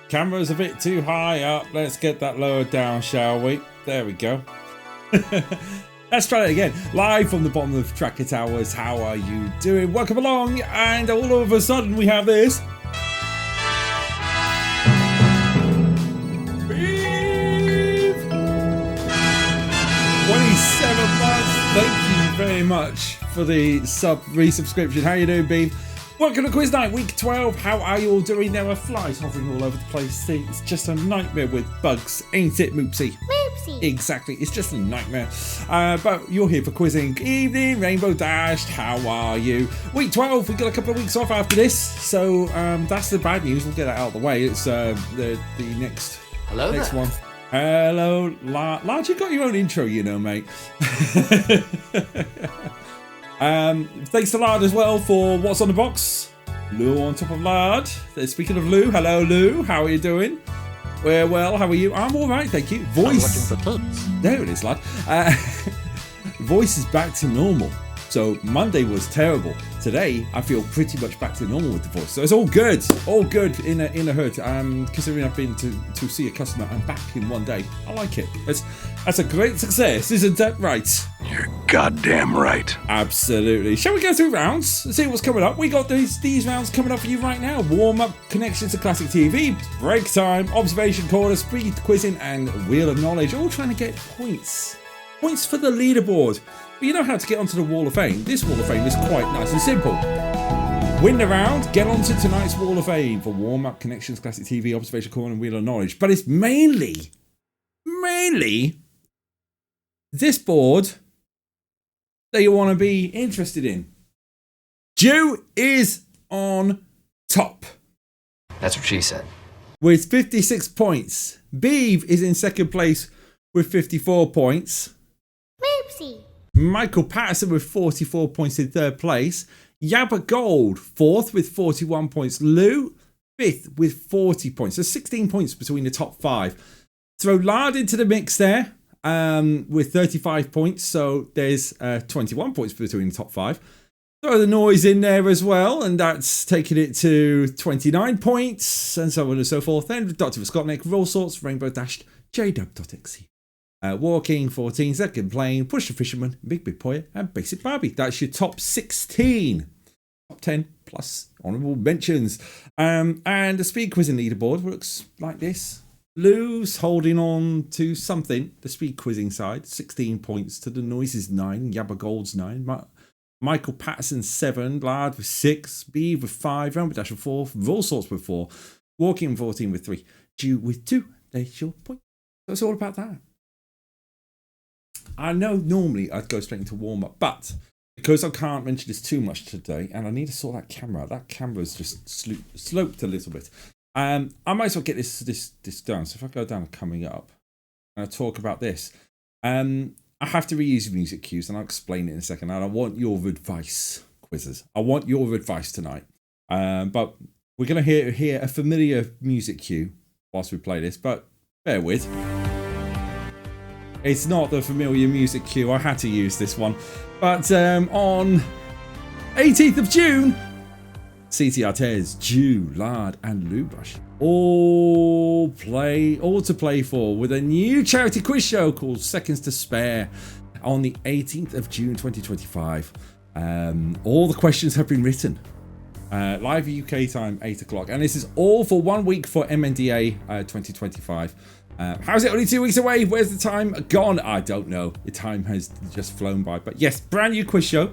Camera's a bit too high up. Let's get that lower down, shall we? There we go. Let's try it again. Live from the bottom of Tracker Towers. How are you doing? Welcome along. And all of a sudden we have this. Beave! 27 months. Thank you very much for the resubscription. How you doing, Beave? Welcome to Quiz Night, week 12. How are you all doing? There are flies hovering all over the place. It's just a nightmare with bugs, ain't it, Moopsy? Moopsy. Exactly, it's just a nightmare. But you're here for quizzing. Evening, Rainbow Dashed. How are you? Week 12, we've got a couple of weeks off after this. So that's the bad news. We'll get that out of the way. It's the next one. Hello, Large. You got your own intro, you know, mate. Thanks to Lard as well for what's on the box. Lou on top of Lard. Speaking of Lou, hello Lou, how are you doing? We're well, how are you? I'm all right, thank you. Voice. There it is, Lad. Voice is back to normal. So Monday was terrible. Today I feel pretty much back to normal with the voice. So it's all good in a hood. Considering I've been to see a customer, I'm back in one day. I like it. That's a great success, isn't that right? You're goddamn right. Absolutely. Shall we go through rounds and see what's coming up? We got these rounds coming up for you right now. Warm up, connections to classic TV, break time, observation corner, speed quizzing, and wheel of knowledge. All trying to get points. Points for the leaderboard. But you know how to get onto the Wall of Fame. This Wall of Fame is quite nice and simple. Win the round, get onto tonight's Wall of Fame for warm up, connections, classic TV, observation corner, and wheel of knowledge. But it's mainly this board that you want to be interested in. Jew is on top. That's what she said. With 56 points. Beave is in second place with 54 points. Moopsy. Michael Patterson with 44 points in third place. Yabba Gold, fourth with 41 points. Lou, fifth with 40 points. So 16 points between the top five. Throw Lard into the mix there with 35 points. So there's 21 points between the top five. Throw the Noise in there as well, and that's taking it to 29 points, and so on and so forth. Then Dr. Scottneck, Roll Sorts, Rainbow Dashed, JDub.exe. Walking, 14, Second Plane, Push the Fisherman, Big Big Poya, and Basic Barbie. That's your top 16. Top 10 plus honourable mentions. And the speed quizzing leaderboard looks like this. Lou's holding on to something, the speed quizzing side, 16 points to the Noises 9, Yabba Gold's 9, Michael Patterson 7, Lard with 6, Beave with 5, Rainbow Dash with 4, Roll Sorts with 4, Walking 14 with 3, Jew with 2. There's your point. So it's all about that. I know normally I'd go straight into warm up, but because I can't mention this too much today, and I need to sort that camera out. That camera's just sloped a little bit. I might as well get this done. So if I go down to coming up and I talk about this, I have to reuse music cues, and I'll explain it in a second. And I want your advice, quizzers. I want your advice tonight. But we're going to hear a familiar music cue whilst we play this, but bear with. It's not the familiar music cue. I had to use this one. But on 18th of June, CT Artez, Jew, Lard, and Lubush all to play for with a new charity quiz show called Seconds to Spare on the 18th of June 2025. All the questions have been written. Live UK time, 8 o'clock. And this is all for 1 week for MNDA 2025. How's it only 2 weeks away? Where's the time gone? I don't know. The time has just flown by. But yes, brand new quiz show.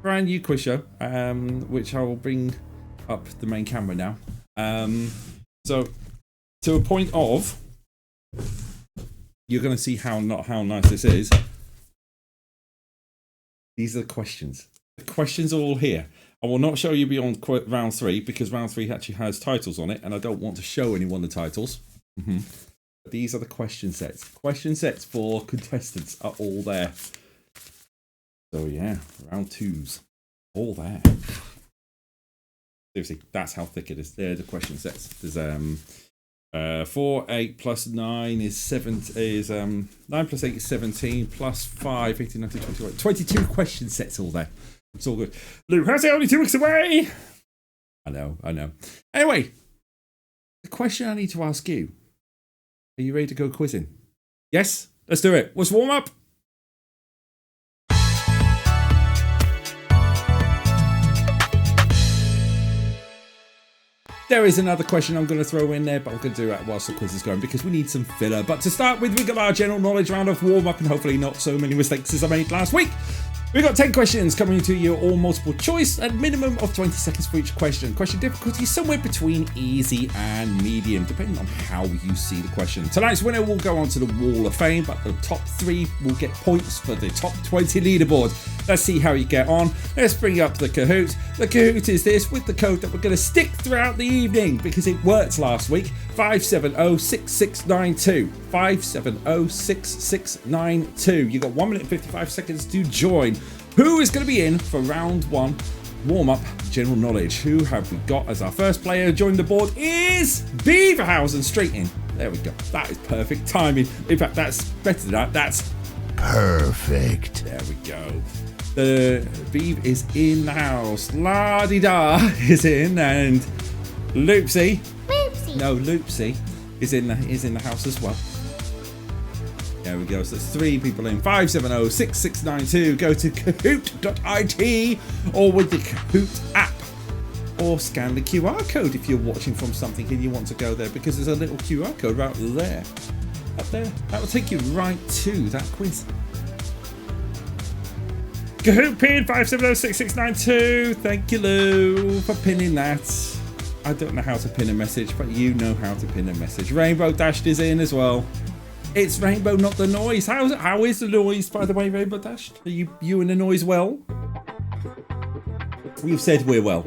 Which I will bring up the main camera now. So to a point of, you're going to see how nice this is. These are the questions. The questions are all here. I will not show you beyond round 3 because round 3 actually has titles on it, and I don't want to show anyone the titles. These are the question sets. Question sets for contestants are all there. So yeah, round 2's all there. Seriously, that's how thick it is. They're the question sets. There's 4, 8 plus 9 is 7 is 9 plus 8 is 17 plus 5, 18, 19, 21. 22 question sets all there. It's all good. Luke, how's it only 2 weeks away? I know. Anyway, the question I need to ask you. Are you ready to go quizzing? Yes? Let's do it. What's warm up? There is another question I'm going to throw in there, but I'm going to do that whilst the quiz is going because we need some filler. But to start with, we got our general knowledge round of warm up and hopefully not so many mistakes as I made last week. We've got 10 questions coming to you, all multiple choice, at minimum of 20 seconds for each question. Question difficulty somewhere between easy and medium, depending on how you see the question. Tonight's winner will go on to the Wall of Fame, but the top 3 will get points for the top 20 leaderboard. Let's see how you get on. Let's bring up the Kahoot. The Kahoot is this with the code that we're going to stick throughout the evening because it worked last week. 5706692. 5706692. You got 1 minute and 55 seconds to join. Who is going to be in for round 1 warm-up general knowledge? Who have we got as our first player joining the board is Beaverhausen. Straight in. There we go. That is perfect timing. In fact, that's better than that. That's perfect. There we go. The Beave is in the house. La-di-da is in, and Loopsy. No, Loopsy is in the house as well. There we go. So there's 3 people in. 5706692. Go to kahoot.it or with the Kahoot app, or scan the QR code if you're watching from something and you want to go there, because there's a little QR code right there, up there. That will take you right to that quiz. Kahoot pin 5706692. Thank you, Lou, for pinning that. I don't know how to pin a message, but you know how to pin a message. Rainbow Dashed is in as well. It's Rainbow, not the noise. How is the noise, by the way, Rainbow Dashed? Are you and the noise well? We've said we're well.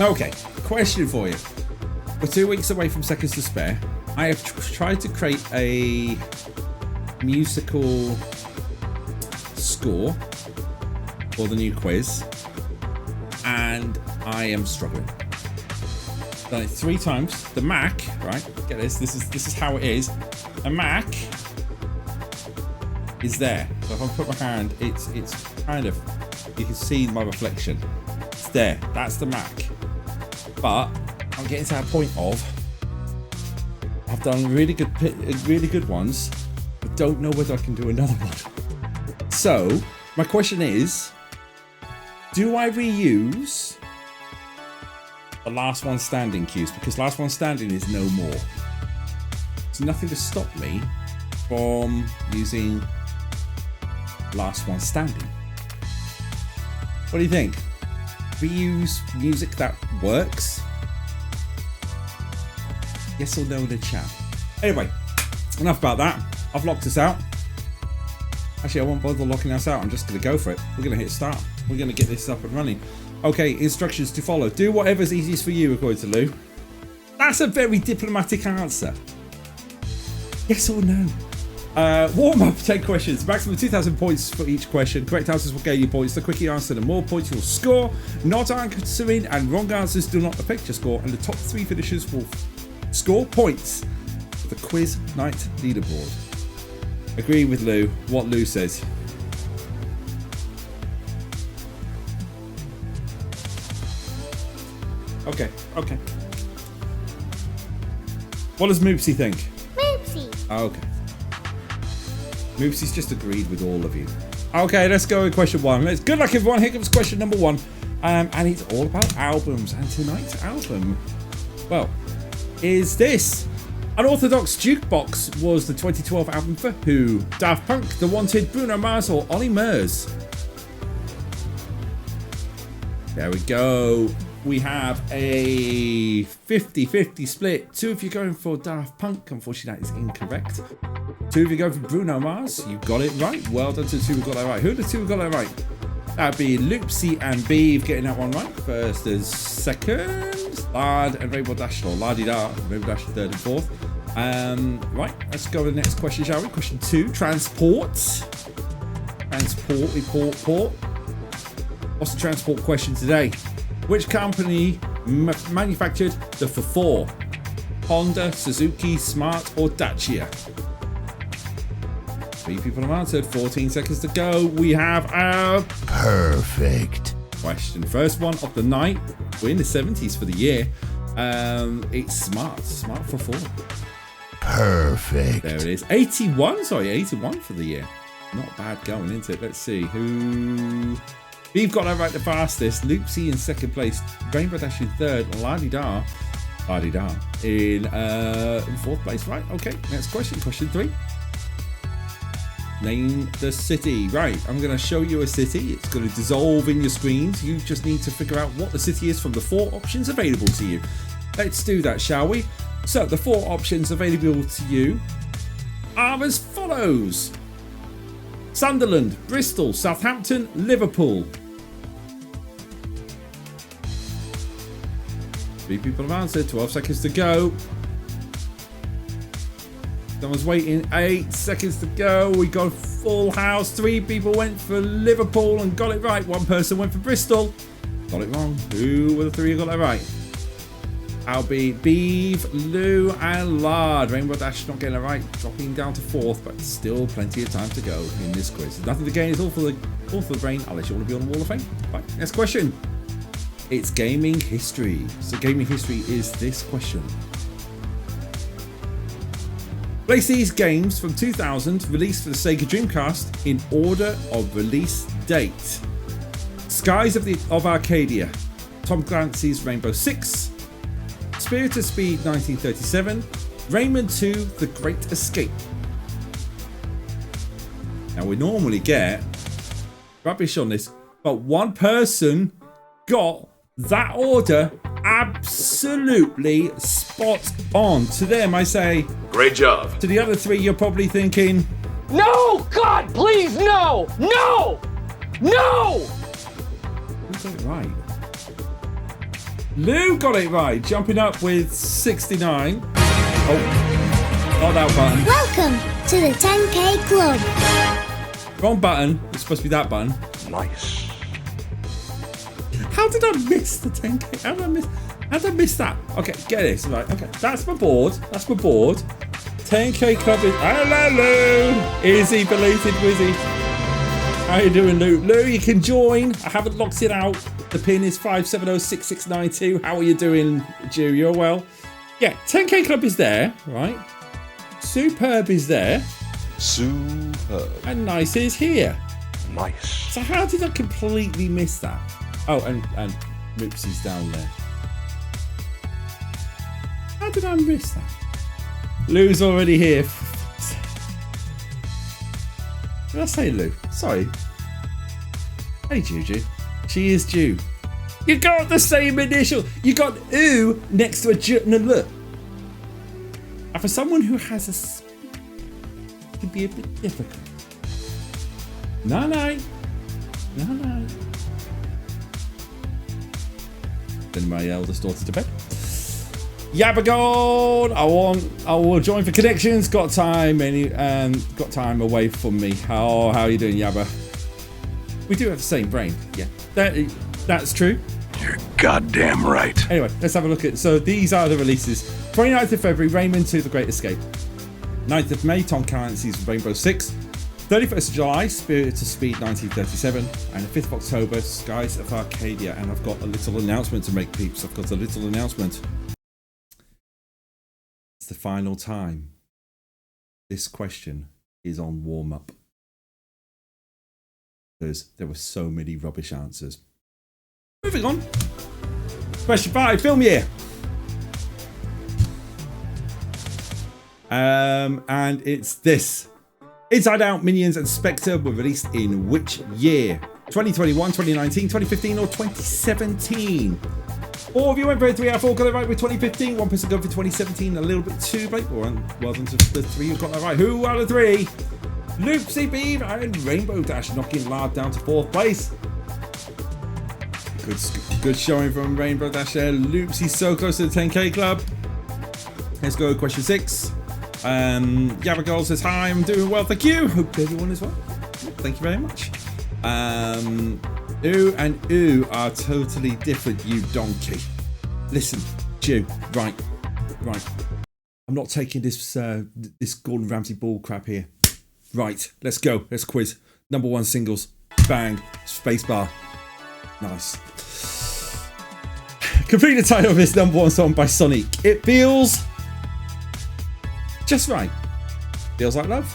Okay, question for you. We're 2 weeks away from Seconds to Spare. I have tried to create a musical score for the new quiz, and I am struggling. Done it 3 times. The Mac, right? Get this. This is how it is. A Mac is there. So if I put my hand, it's kind of, you can see my reflection. It's there. That's the Mac. But I'm getting to that point of I've done really good ones, but don't know whether I can do another one. So my question is, do I reuse the last one standing cues? Because last one standing is no more. There's nothing to stop me from using last one standing. What do you think? Reuse music that works? Yes or no in the chat? Anyway, enough about that. I've locked us out. Actually, I won't bother locking us out. I'm just going to go for it. We're going to hit start. We're going to get this up and running. Okay, instructions to follow. Do whatever's easiest for you, according to Lou. That's a very diplomatic answer. Yes or no? Warm up, 10 questions. Maximum 2,000 points for each question. Correct answers will gain you points. The quicker you answer, the more points you'll score. Not answering and wrong answers do not affect your score. And the top 3 finishers will score points for the quiz night leaderboard. Agree with Lou. What Lou says. Okay. What does Moopsy think? Moopsy. Okay. Moopsy's just agreed with all of you. Okay, let's go with question 1. Good luck, everyone. Here comes question number 1. And it's all about albums. And tonight's album, well, is this. Unorthodox Jukebox was the 2012 album for who? Daft Punk, The Wanted, Bruno Mars, or Ollie Murs? There we go. We have a 50-50 split. 2 of you going for Daft Punk. Unfortunately, that is incorrect. 2 of you go for Bruno Mars. You got it right. Well done to the 2 who got that right. Who are the 2 who got that right? That'd be Loopsy and Beave getting that one right. First and second. Lard and Rainbow Dash, or La-di-da. Rainbow Dash 3rd and 4th. Right, let's go to the next question, shall we? Question 2. Transport. Port. What's the transport question today? Which company manufactured the 4? Honda, Suzuki, Smart, or Dacia? 3 people have answered. 14 seconds to go. We have a perfect question. First one of the night. We're in the 70s for the year. It's smart for 4. Perfect. There it is. 81, sorry, 81 for the year. Not bad going, isn't it? Let's see who. Beave got that right the fastest. Loopsy in 2nd place. Rainbow Dash in 3rd. La-di-da in 4th place. Right, okay. Next question. Question 3. Name the city. Right, I'm going to show you a city. It's going to dissolve in your screens. You just need to figure out what the city is from the 4 options available to you. Let's do that, shall we? So, the 4 options available to you are as follows. Sunderland, Bristol, Southampton, Liverpool. 3 people have answered. 12 seconds to go. Someone's waiting. 8 seconds to go. We got a full house. 3 people went for Liverpool and got it right. 1 person went for Bristol. Got it wrong. Who were the 3 who got that right? I'll be Beave, Lou, and Lard. Rainbow Dash not getting it right, dropping down to 4th, but still plenty of time to go in this quiz. There's nothing to gain. It's all for the brain, unless you want to be on the Wall of Fame. Right, next question. It's gaming history. So gaming history is this question. Place these games from 2000 released for the Sega Dreamcast in order of release date. Skies of Arcadia, Tom Clancy's Rainbow Six, Spirited Speed 1937, Rayman 2 The Great Escape. Now we normally get rubbish on this, but 1 person got that order absolutely spot on. To them I say, Great job. to the other 3 you're probably thinking, No! God, please, no! No! No! who got it right? Lou got it right, jumping up with 69. Oh, not that button. Welcome to the 10K Club. Wrong button. It's supposed to be that button. Nice. How did I miss the 10K? How did I miss that? Okay, get this. Right, okay. That's my board. 10K Club is... Hello, Lou. Easy, belated Wizzy. How you doing, Lou? Lou, you can join. I haven't locked it out. The pin is 5706692. How are you doing, Jew? You're well? Yeah, 10K Club is there, right? Superb is there. Superb. And Nice is here. Nice. So how did I completely miss that? Oh, and Moops is down there. How did I miss that? Lou's already here. Did I say Lou? Sorry. Hey, Juju. She is Jew. You got the same initial. You got oo next to a J and a L. And for someone who has it can be a bit difficult. No. Sending my eldest daughter to bed. Yabba Gold, I will join for connections. Got time away from me. How are you doing, Yabba? We do have the same brain. Yeah, that's true. You're goddamn right. Anyway, let's have a look at. So these are the releases: 29th of February, Rayman 2: The Great Escape. 9th of May, Tom Clancy's Rainbow Six. 31st of July, Spirited Speed 1937, and the 5th of October, Skies of Arcadia. And I've got a little announcement to make, peeps. I've got a little announcement. It's the final time this question is on warm-up, because there were so many rubbish answers. Moving on. Question 5, film year. And it's this. Inside Out, Minions and Spectre were released in which year? 2021, 2019, 2015 or 2017? 4 of you went for 3 out of 4 got it right with 2015. 1 person got for 2017, a little bit too late. Well done to the 3 who got that right. Who are the 3? Loopsy, Beave and Rainbow Dash, knocking Lard down to 4th place. Good showing from Rainbow Dash there. Loopsy's so close to the 10K club. Let's go question 6. Yabba says, hi, I'm doing well, thank you. Hope everyone is well. Thank you very much. Ooh and ooh are totally different, you donkey. Listen, Jew, right. I'm not taking this Gordon Ramsay bull crap here. Right, let's go. Let's quiz. Number 1 singles. Bang. Spacebar. Nice. Complete the title of this #1 song by Sonic. It feels just right. Feels like love.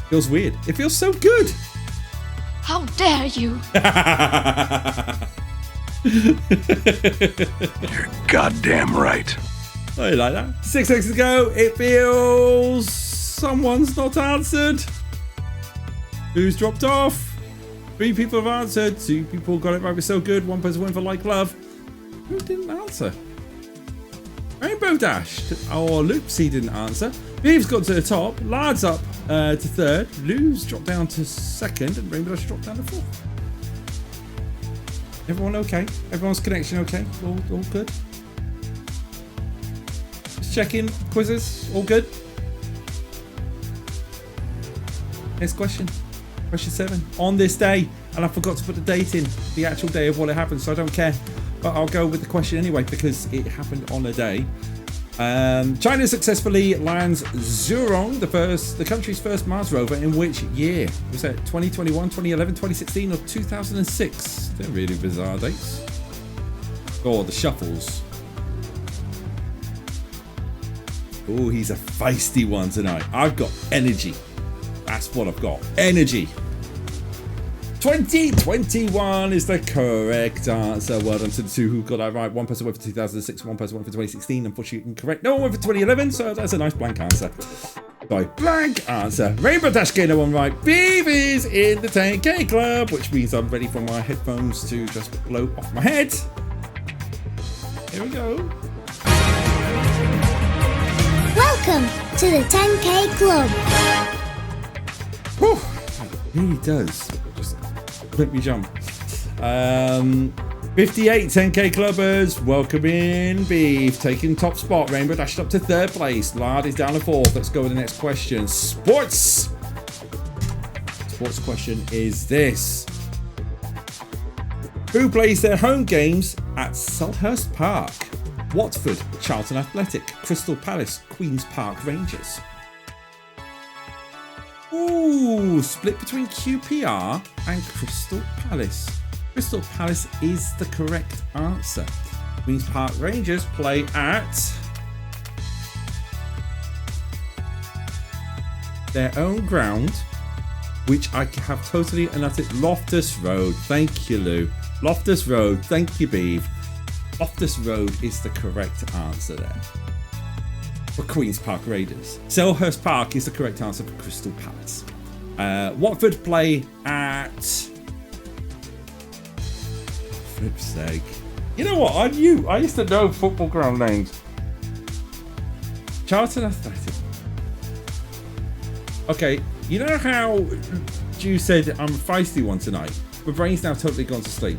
Feels weird. It feels so good. How dare you? You're goddamn right. I like that. 6 seconds to go. It feels someone's not answered. Who's dropped off? 3 people have answered. 2 people got it right with so good. 1 person went for like love. Who didn't answer? Rainbow Dash or Loopsy didn't answer. Beave's got to the top. Lard's up to 3rd. Lou's dropped down to 2nd, and Rainbow Dash dropped down to 4th. Everyone okay? Everyone's connection okay? All good? Just checking. Quizzes, all good? Next question. Question 7. On this day, and I forgot to put the date in, the actual day of what it happened, so I don't care. But I'll go with the question anyway because it happened on a day. China successfully lands Zhurong, the country's first Mars rover, in which year? Was that 2021, 2011, 2016, or 2006? They're really bizarre dates. Oh, the shuffles. Oh, he's a feisty one tonight. I've got energy. That's what I've got. Energy. 2021 is the correct answer. Well done to the 2 who got that right. 1 person went for 2006, 1 person went for 2016. Unfortunately, incorrect. No one went for 2011, so that's a nice blank answer. Sorry, blank answer. Rainbow Dash gained 1 right. Beave is in the 10K club, which means I'm ready for my headphones to just blow off my head. Here we go. Welcome to the 10K club. Whew, it really does. Just make me jump. 58 10K clubbers. Welcome in. Beef taking top spot. Rainbow dashed up to 3rd place. Lard is down to 4th. Let's go with the next question. Sports question is this. Who plays their home games at Selhurst Park? Watford, Charlton Athletic, Crystal Palace, Queen's Park Rangers. Ooh, split between QPR and Crystal Palace. Crystal Palace is the correct answer. Queen's Park Rangers play at their own ground, which I have totally and utterly... Loftus Road. Thank you, Lou. Loftus Road. Thank you, Beeve. Loftus Road is the correct answer there. For Queen's Park Raiders. Selhurst Park is the correct answer for Crystal Palace. Watford play at... Flip's sake. You know what? I used to know football ground names. Charlton Athletic. Okay, you know how Ju said I'm a feisty one tonight? My brain's now totally gone to sleep.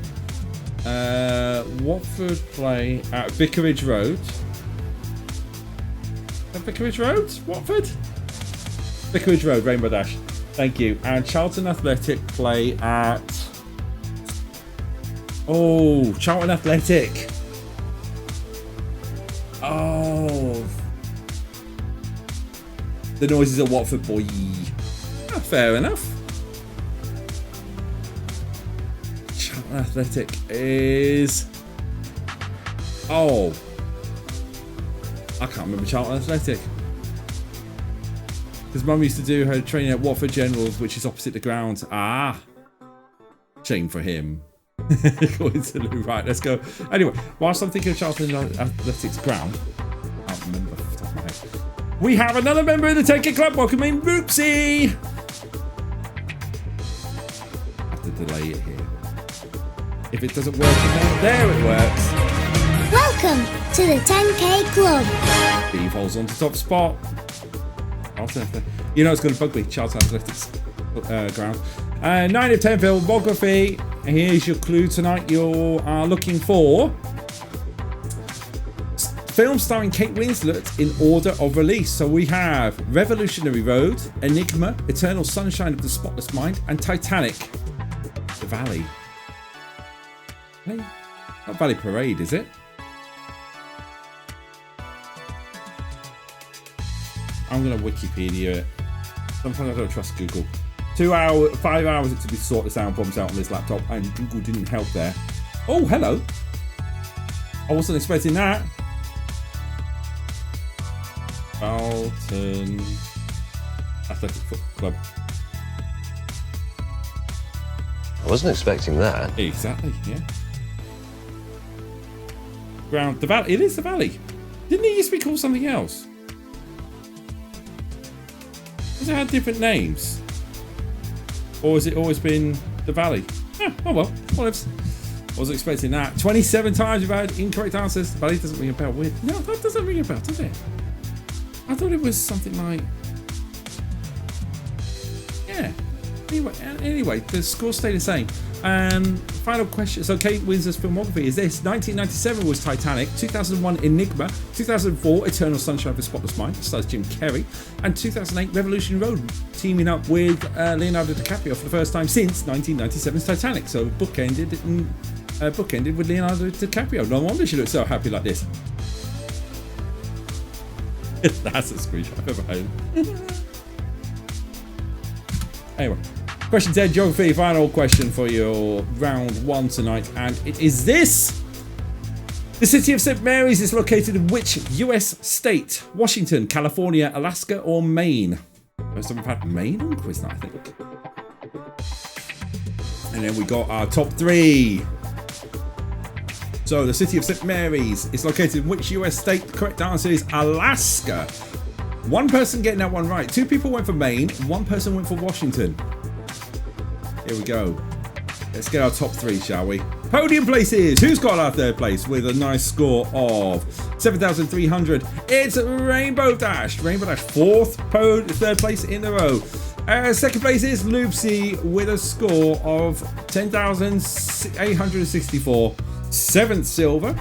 Watford play at Vicarage Road. At Vicarage Road? Watford? Vicarage Road, Rainbow Dash. Thank you. And Charlton Athletic play at... Oh, Charlton Athletic. Oh. The noises of Watford, boy. Oh, fair enough. Charlton Athletic is... Oh. I can't remember Charlton Athletic. Because Mum used to do her training at Watford Generals, which is opposite the ground. Ah. Shame for him. Going to Lou. Right, let's go. Anyway, whilst I'm thinking of Charlton Athletics ground, I can't remember off the top of my head. We have another member of the 10K club. Welcome in, Boopsy. I have to delay it here. If it doesn't work in there it works. Welcome to the 10K club. Beeve holds on to top spot. You know it's going to bug me. Charlton Athletics ground. 9 of 10 filmography. Here's your clue tonight. You are looking for films starring Kate Winslet in order of release. So we have Revolutionary Road, Enigma, Eternal Sunshine of the Spotless Mind, and Titanic. The Valley. Hey, not Valley Parade, is it? I'm going to Wikipedia it. Sometimes I don't trust Google. 5 hours it took me to sort the sound problems out on this laptop, and Google didn't help there. Oh, hello. I wasn't expecting that. Charlton Athletic Football Club. I wasn't expecting that. Exactly, yeah. Ground, the Valley. It is the Valley. Didn't it used to be called something else? Has it had different names? Or has it always been the Valley? Yeah, oh well, whatever. Wasn't expecting that. 27 times we've had incorrect answers. The Valley doesn't ring a bell. Weird. No, that doesn't ring a bell, does it? I thought it was something like... Yeah. Anyway, the scores stay the same. Final question. So Kate Winsor's filmography is this. 1997 was Titanic. 2001 Enigma. 2004 Eternal Sunshine of the Spotless Mind. Stars Jim Carrey. And 2008 Revolution Road, teaming up with Leonardo DiCaprio for the first time since 1997's Titanic. So bookended with Leonardo DiCaprio. No wonder she looks so happy like this. That's a screenshot I've ever had. Anyway, question 10, geography. Final question for your round 1 tonight, and it is this. The city of St. Mary's is located in which US state? Washington, California, Alaska, or Maine? First time we've had Maine on quiz night, I think. And then we got our top 3. So the city of St. Mary's is located in which US state? The correct answer is Alaska. One person getting that one right. 2 people went for Maine. 1 person went for Washington. Here we go. Let's get our top 3, shall we? Podium places. Who's got our 3rd place with a nice score of 7,300? It's Rainbow Dash. Rainbow Dash 3rd place in a row. 2nd place is Loopsy with a score of 10,864. 7th silver,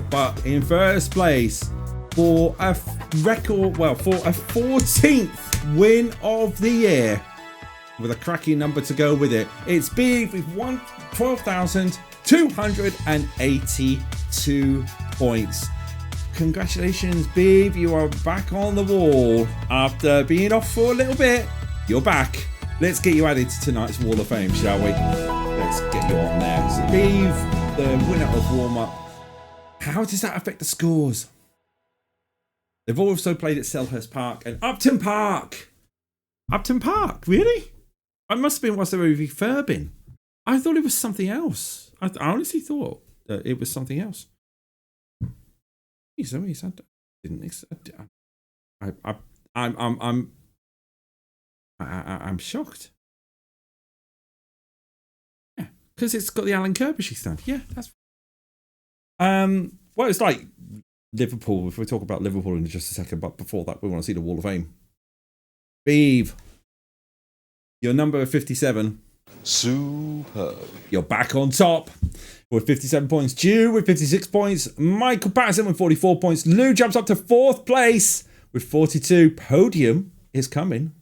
but in 1st place for a record, well, for a 14th win of the year, with a cracking number to go with it. It's Beave with 12,282 points. Congratulations, Beave, you are back on the wall after being off for a little bit. You're back. Let's get you added to tonight's Wall of Fame, shall we? Let's get you on there. So Beave, the winner of warm-up. How does that affect the scores? They've also played at Selhurst Park and Upton Park. Upton Park, really? I must have been whilst they were refurbing. I thought it was something else. I honestly thought that it was something else. I'm shocked. Yeah, because it's got the Alan Kirbishy stand. Yeah, that's. Well, it's like Liverpool. If we talk about Liverpool in just a second, but before that, we want to see the Wall of Fame. Beeve, your number 57. Superb. You're back on top with 57 points. Jew with 56 points. Michael Patterson with 44 points. Lou jumps up to 4th place with 42. Podium is coming.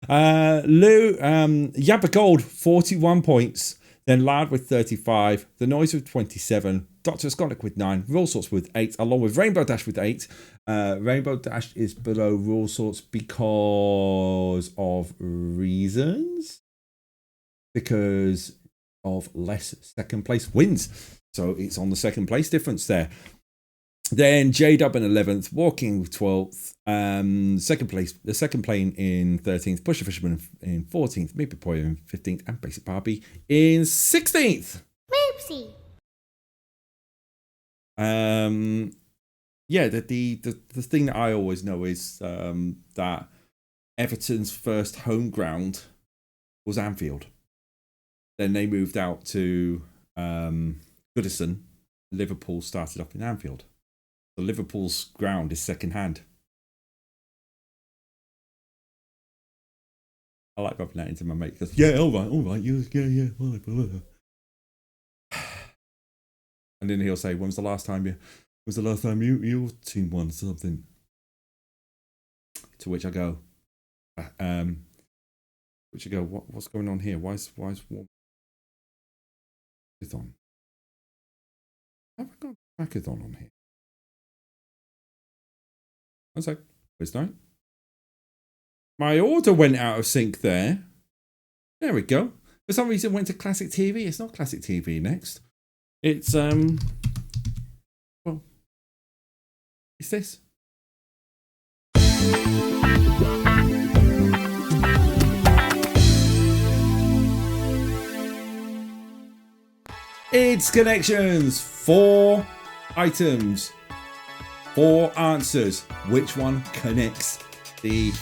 Lou, Yabba Gold, 41 points. Then Lad with 35. The Noise with 27. Dr. Scotlick with 9. Rule Sorts with 8. Along with Rainbow Dash with 8. Rainbow Dash is below Rule Sorts because of reasons. Because of less second place wins. So it's on the second place difference there. Then J-Dub in 11th, Walking 12th, second place, the second plane in 13th, Pusher Fisherman in 14th, Maybe Poyer in 15th, and Basic Barbie in 16th. Moopsie. Yeah, the thing that I always know is that Everton's first home ground was Anfield. Then they moved out to Goodison. Liverpool started up in Anfield. So Liverpool's ground is second hand. I like rubbing that into my mate because, yeah, all right, yeah, well, and then he'll say, when was the last time your team won something? To which I go, what's going on here? Why is Warm Hackathon? Have I got Hackathon on here? One sec. Quiz night. My order went out of sync there. There we go. For some reason it went to Classic TV. It's not Classic TV next. It's is this? It's connections. 4 items, 4 answers. Which one connects the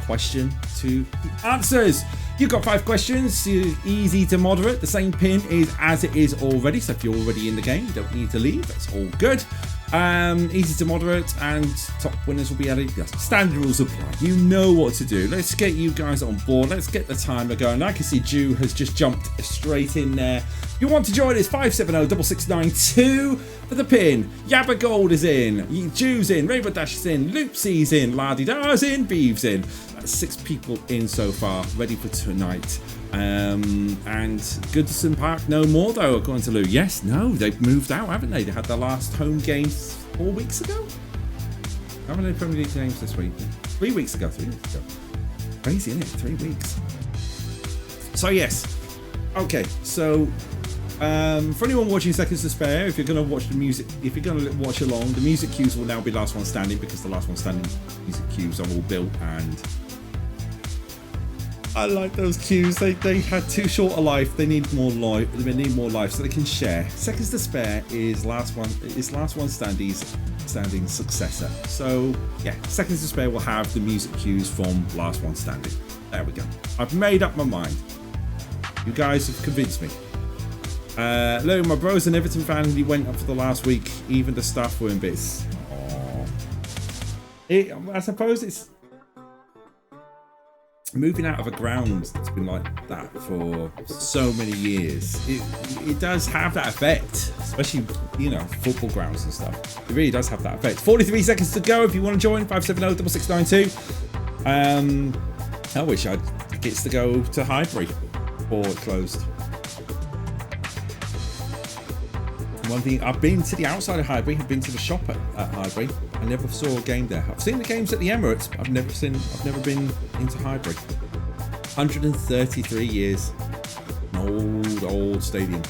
question to the answers? You've got 5 questions, easy to moderate. The same pin is as it is already, so if you're already in the game, you don't need to leave. That's all good. Easy to moderate, and top winners will be added. Standard rules apply. You know what to do. Let's get you guys on board. Let's get the timer going. I can see Jew has just jumped straight in there. If you want to join us, 570-6692 for the pin. Yabba Gold is in. Jew's in. Rainbow Dash is in. Loopsy's in. Lardy-Dar's in. Beave's in. That's 6 people in so far, ready for tonight. And Goodison Park no more though, according to Lou. Yes, no, they've moved out, haven't they? They had their last home game 4 weeks ago. Haven't they Premier League games this week? 3 weeks ago. Crazy, isn't it? 3 weeks. So yes. Okay, so for anyone watching Seconds to Spare, if you're going to watch the music, if you're going to watch along, the music cues will now be last one standing, because the last one standing music cues are all built, and I like those cues. They had too short a life. They need more life. They need more life so they can share. Seconds to Spare is last one standing successor. So yeah, Seconds to Spare will have the music cues from last one standing. There we go. I've made up my mind. You guys have convinced me. Look, my bro's an Everton fan, and he went up for the last week. Even the staff were in bits. I suppose it's moving out of a ground that's been like that for so many years. It does have that effect, especially, you know, football grounds and stuff. It really does have that effect. 43 seconds to go if you want to join. 570-6692. I wish I'd get to go to Highbury before it closed. One thing, I've been to the outside of Highbury. I've been to the shop at Highbury. I never saw a game there. I've seen the games at the Emirates, but I've never been into Highbury. 133 years. An old stadium.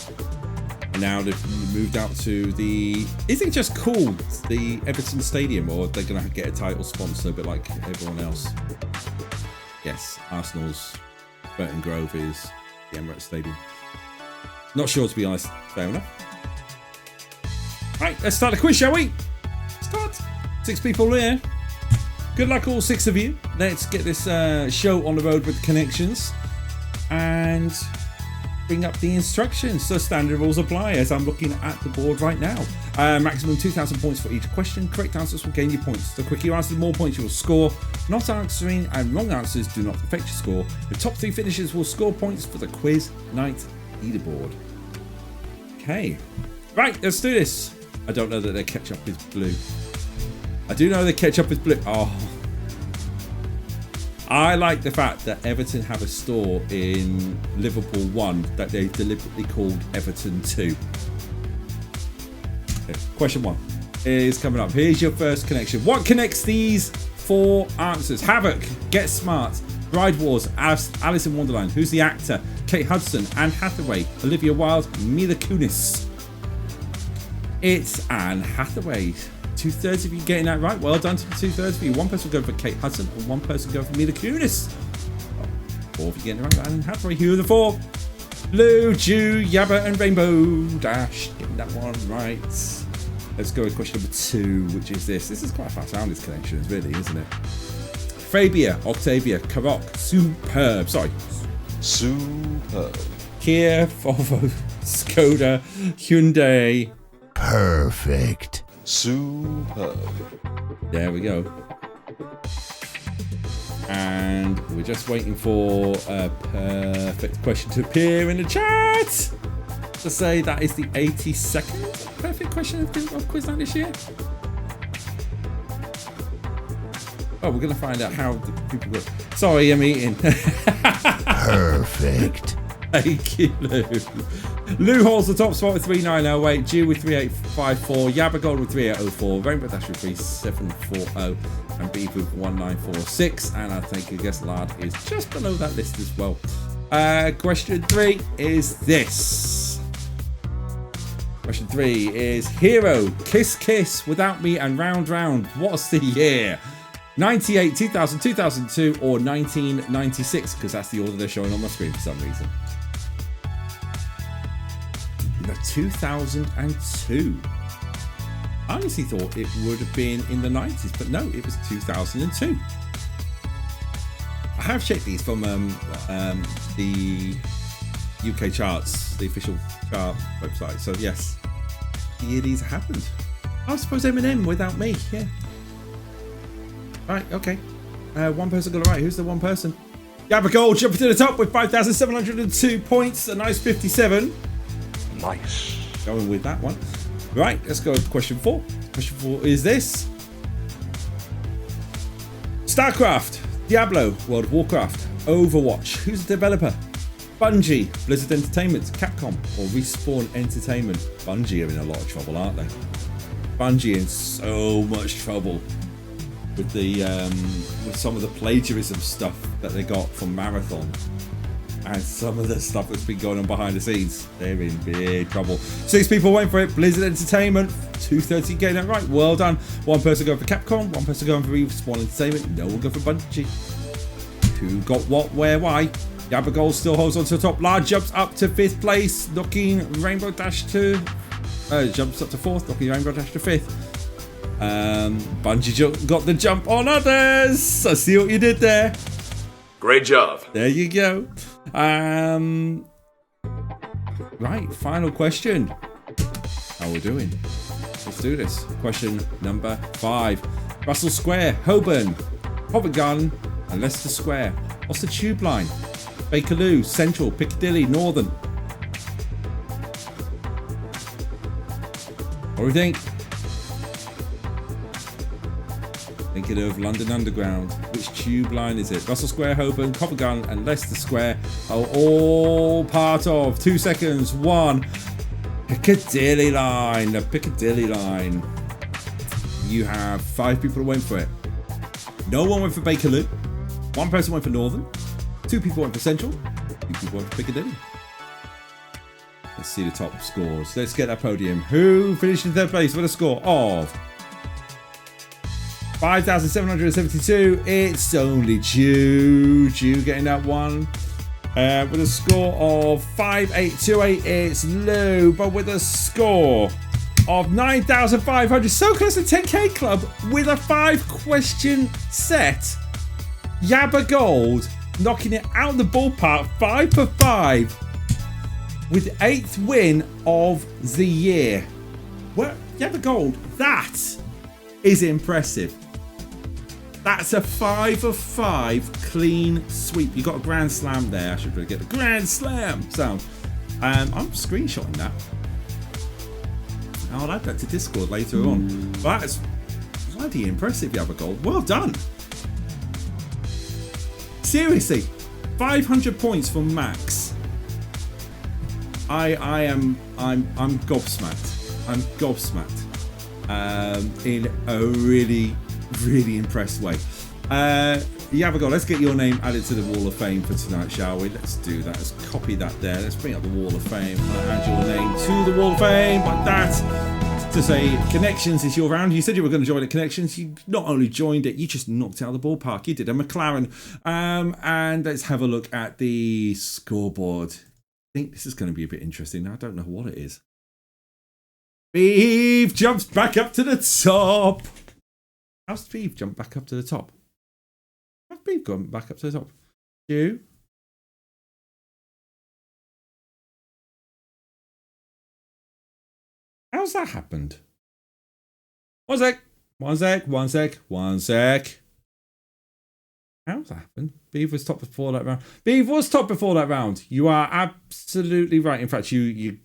And now they've moved out to the, is it just called the Everton Stadium, or they're going to get a title sponsor a bit like everyone else? Yes, Arsenal's Burton Grove is the Emirates Stadium. Not sure, to be honest. Fair enough. Right, let's start the quiz, shall we? Start. 6 people here. Good luck, all 6 of you. Let's get this show on the road with connections and bring up the instructions. So standard rules apply as I'm looking at the board right now. Maximum 2,000 points for each question. Correct answers will gain you points. The quicker you answer, the more points you will score. Not answering and wrong answers do not affect your score. The top 3 finishers will score points for the quiz night leaderboard. Okay. Right, let's do this. I don't know that their ketchup is blue. I do know the ketchup is blue. Oh. I like the fact that Everton have a store in Liverpool 1 that they deliberately called Everton 2. Okay, question 1 is coming up. Here's your first connection. What connects these 4 answers? Havoc, Get Smart, Bride Wars, Alice in Wonderland. Who's the actor? Kate Hudson, Anne Hathaway, Olivia Wilde, Mila Kunis. It's Anne Hathaway. 2/3 of you getting that right. Well done to the 2/3 of you. One person go for Kate Hudson and one person go for Mila Kunis. 4 of you getting it right. Anne Hathaway. Who are the 4? Lou, Jew, Yabba, and Rainbow Dash. Getting that one right. Let's go with question number 2, which is this. This is quite fast round, this connections, really, isn't it? Fabia, Octavia, Karoq, Superb. Sorry. Superb. Kia, Volvo, Skoda, Hyundai. Perfect. Superb. There we go. And we're just waiting for a perfect question to appear in the chat. To say that is the 82nd perfect question of Quiz Night this year. Oh, we're going to find out how the people work. Sorry, I'm eating. Perfect. Thank you, Lou. Lou holds the top spot with 3908, Jew with 3854, Yabba Gold with 3804, Rainbow Dash with 3740, and Beave with 1946. And I think I guess Lard is just below that list as well. Question 3 is this. Question 3 is Hero, Kiss Kiss, Without Me and Round Round. What's the year? 98, 2000, 2002 or 1996? Because that's the order they're showing on my screen for some reason. The 2002. I honestly thought it would have been in the 90s, but no, it was 2002. I have checked these from the UK charts, the official chart website. So yes, the year these happened. I suppose Eminem, Without Me. Yeah. Right. Okay. One person got it right. Who's the one person? Yabba Gold jumping to the top with 5,702 points. A nice 57. Nice. Going with that one. Right. Let's go to question 4. Question 4 is this: StarCraft, Diablo, World of Warcraft, Overwatch. Who's the developer? Bungie, Blizzard Entertainment, Capcom, or Respawn Entertainment? Bungie are in a lot of trouble, aren't they? Bungie in so much trouble with the with some of the plagiarism stuff that they got from Marathon, and some of the stuff that's been going on behind the scenes. They're in big trouble. 6 people went for it. Blizzard Entertainment, 230 getting that right. Well done. One person going for Capcom, one person going for Respawn Entertainment. No one going for Bungie. Who got what, where, why? Yabba Gold still holds on to the top. Large jumps up to 5th place, knocking Rainbow Dash to jumps up to 4th, knocking Rainbow Dash to 5th. Bungie got the jump on others. I see what you did there. Great job. There you go. Right, final question. How are we doing? Let's do this. Question number 5. Russell Square, Holborn, Covent Garden, and Leicester Square. What's the tube line? Bakerloo, Central, Piccadilly, Northern. What do we think? Thinking of London Underground. Which tube line is it? Russell Square, Holborn, Covent Garden, and Leicester Square are all part of 2 seconds. 1. Piccadilly line. The Piccadilly line. You have 5 people who went for it. No one went for Bakerloo. 1 person went for Northern. 2 people went for Central. 2 people went for Piccadilly. Let's see the top scores. Let's get that podium. Who finished in 3rd place with a score of 5,772? It's only Jew getting that one. With a score of 5,828, it's Lou, but with a score of 9,500. So close to 10k club with a 5-question set. Yabba Gold knocking it out of the ballpark, 5 for 5, with 8th win of the year. Well, Yabba Gold, that is impressive. That's a 5 of 5 clean sweep. You got a grand slam there. I should really get the grand slam sound. I'm screenshotting that. I'll add that to Discord later on. But that's bloody impressive, Yabba Gold. Well done. Seriously, 500 points from Max. I'm gobsmacked. I'm gobsmacked. In a really impressed way. Yabba Gold, let's get your name added to the Wall of Fame for tonight, shall we? Let's do that. Let's copy that there. Let's bring up the Wall of Fame. I'll add your name to the Wall of Fame like that. To say Connections is your round. You said you were going to join at Connections. You not only joined it, you just knocked it out of the ballpark. You did a McLaren. And let's have a look at the scoreboard. I think this is going to be a bit interesting. I don't know what it is. Beave jumps back up to the top. How's Beave jumped back up to the top? How's Beave gone back up to the top? You? How's that happened? One sec. How's that happened? Beave was top before that round. Beave was top before that round. You are absolutely right. In fact, you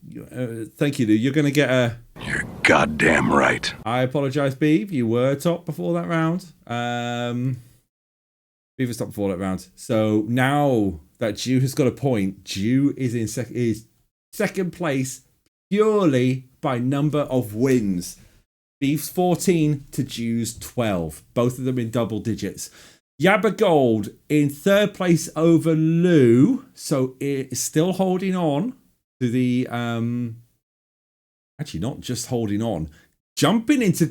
thank you, Lou. You're going to get a... You're goddamn right. I apologise, Beave. You were top before that round. Beave was top before that round. So now that Jew has got a point, Jew is in second place purely by number of wins. Beef's 14 to Jew's 12. Both of them in double digits. Yabba Gold in 3rd place over Lou. So it's still holding on to the Actually, not just holding on. Jumping into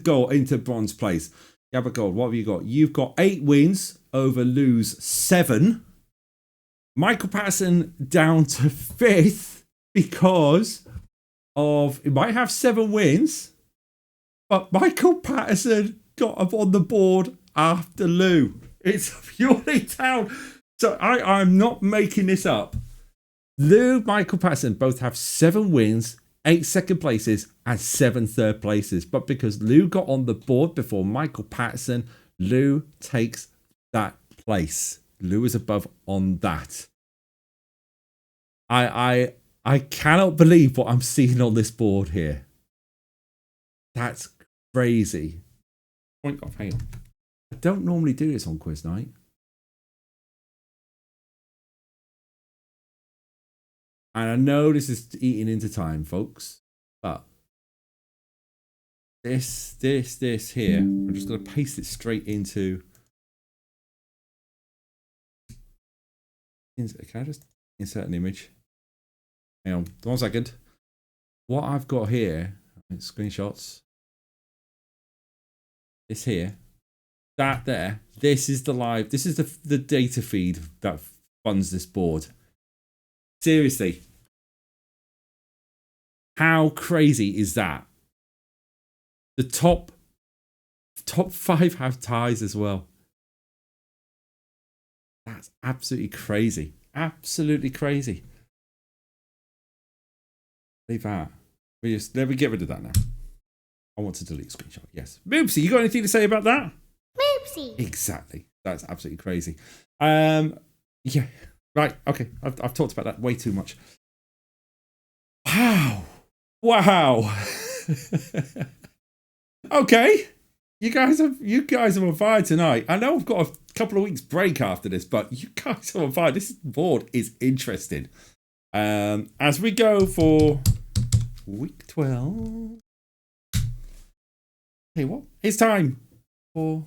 bronze place. Yabba Gold, what have you got? You've got 8 wins over Lou's 7. Michael Patterson down to 5th because of, it might have 7 wins, but Michael Patterson got up on the board after Lou. It's purely down. So I'm not making this up. Lou, Michael Patterson both have 7 wins, 8 second places, and 7 third places. But because Lou got on the board before Michael Patterson, Lou takes that place. Lou is above on that. I cannot believe what I'm seeing on this board here. That's crazy. Point off, hang on. I don't normally do this on quiz night. And I know this is eating into time, folks, but this here, I'm just going to paste it straight into. Can I just insert an image? Hang on, 1 second. What I've got here, screenshots. This here, that there. This is the live. This is the data feed that funds this board. Seriously, how crazy is that? The top 5 have ties as well. That's absolutely crazy. Absolutely crazy. Leave that. Let me get rid of that now. I want to delete screenshot. Yes. Moopsy, you got anything to say about that? Moopsy. Exactly. That's absolutely crazy. Yeah. Right. Okay. I've talked about that way too much. Wow. Okay. You guys are on fire tonight. I know I've got a couple of weeks break after this, but you guys are on fire. This board is interesting. As we go for week 12. Hey, what? It's time for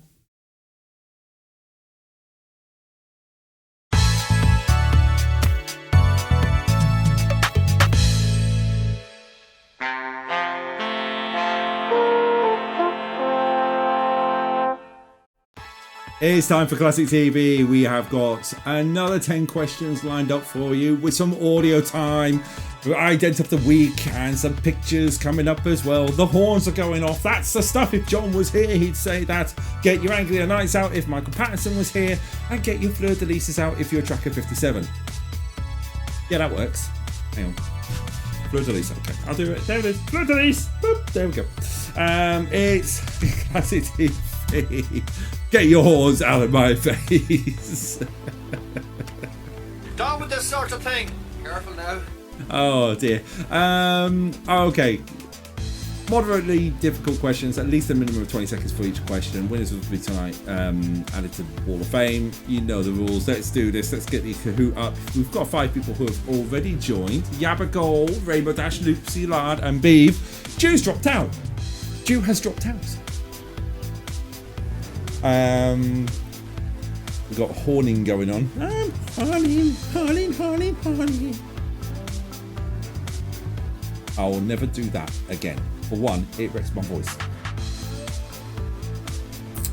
It's time for Classic TV. We have got another 10 questions lined up for you with some audio time, ident of the week, and some pictures coming up as well. The horns are going off. That's the stuff. If John was here, he'd say that. Get your Anglia Knights out if Michael Patterson was here, and get your Fleur de Lises out if you're Tracker 57. Yeah, that works. Hang on. Fleur de Lis. Okay, I'll do it. There it is. Fleur de Lis. Boop. There we go. It's Classic TV. Get your horns out of my face. Down with this sort of thing. Careful now. Oh dear. Okay. Moderately difficult questions, at least a minimum of 20 seconds for each question. Winners will be tonight added to the Wall of Fame. You know the rules. Let's do this. Let's get the Kahoot up. We've got 5 people who have already joined. Yabba Gold, Rainbow Dash, Loopsy Lard, and Beave. Jew's dropped out. Jew has dropped out. We've got horning going on. Horning. I will never do that again. For one, it wrecks my voice.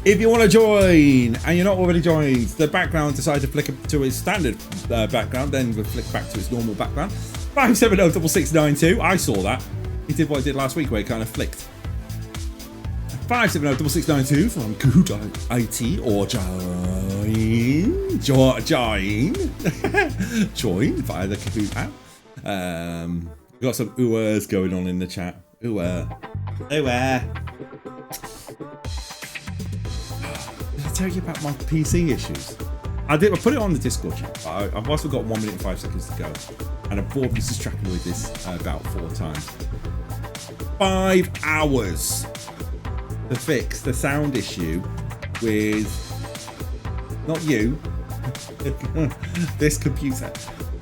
If you want to join and you're not already joined, the background decided to flick to its standard background, then we'll flick back to its normal background. 5706692. I saw that. He did what I did last week where it kind of flicked. 5706692 from Kahoot IT or join via the Kahoot app. We've got some oohs going on in the chat. Did I tell you about my PC issues? I put it on the Discord chat. I've also got 1 minute and 5 seconds to go, and I've bought this tracking with this about 4 times. 5 hours to fix the sound issue with not you, this computer.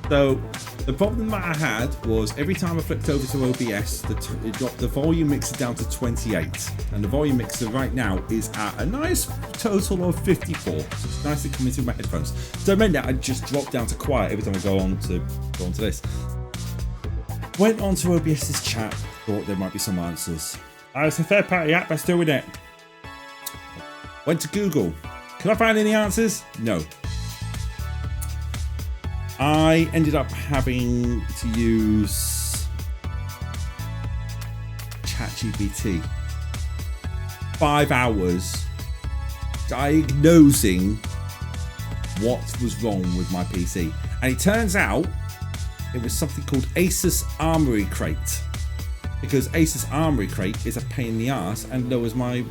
So the problem that I had was every time I flipped over to OBS, it dropped the volume mixer down to 28, and the volume mixer right now is at a nice total of 54. So it's nicely coming through my headphones. So it meant that I just dropped down to quiet every time I go on to this. Went on to OBS's chat, thought there might be some answers. It's a third-party app that's doing it. Went to Google. Can I find any answers? No. I ended up having to use ChatGPT. 5 hours diagnosing what was wrong with my PC. And it turns out it was something called Asus Armory Crate. Because Asus Armory Crate is a pain in the ass and lowered my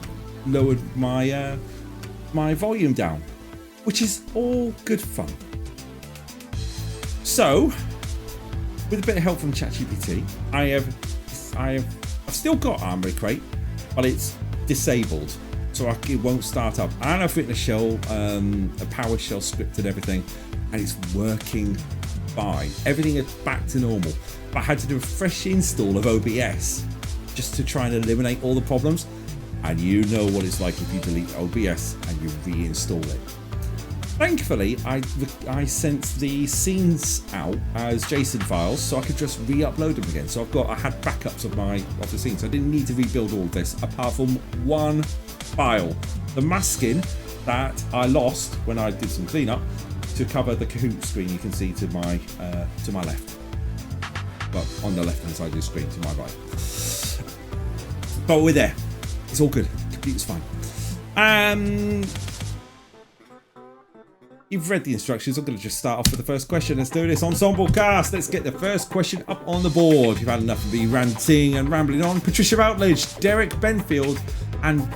volume down, which is all good fun. So, with a bit of help from ChatGPT, I've still got Armory Crate, but it's disabled, so it won't start up. And I've written a shell, a PowerShell script and everything, and it's working fine. Everything is back to normal. But I had to do a fresh install of OBS just to try and eliminate all the problems. And you know what it's like if you delete OBS and you reinstall it. Thankfully, I sent the scenes out as JSON files, so I could just re-upload them again. So I had backups of the scenes. I didn't need to rebuild all of this, apart from one file, the masking that I lost when I did some cleanup to cover the Kahoot screen. You can see to my left, well, on the left-hand side of the screen to my right. But we're there. It's all good. Computer's fine. You've read the instructions. I'm going to just start off with the first question. Let's do this. Ensemble cast. Let's get the first question up on the board. You've had enough of me ranting and rambling on. Patricia Routledge, Derek Benfield, and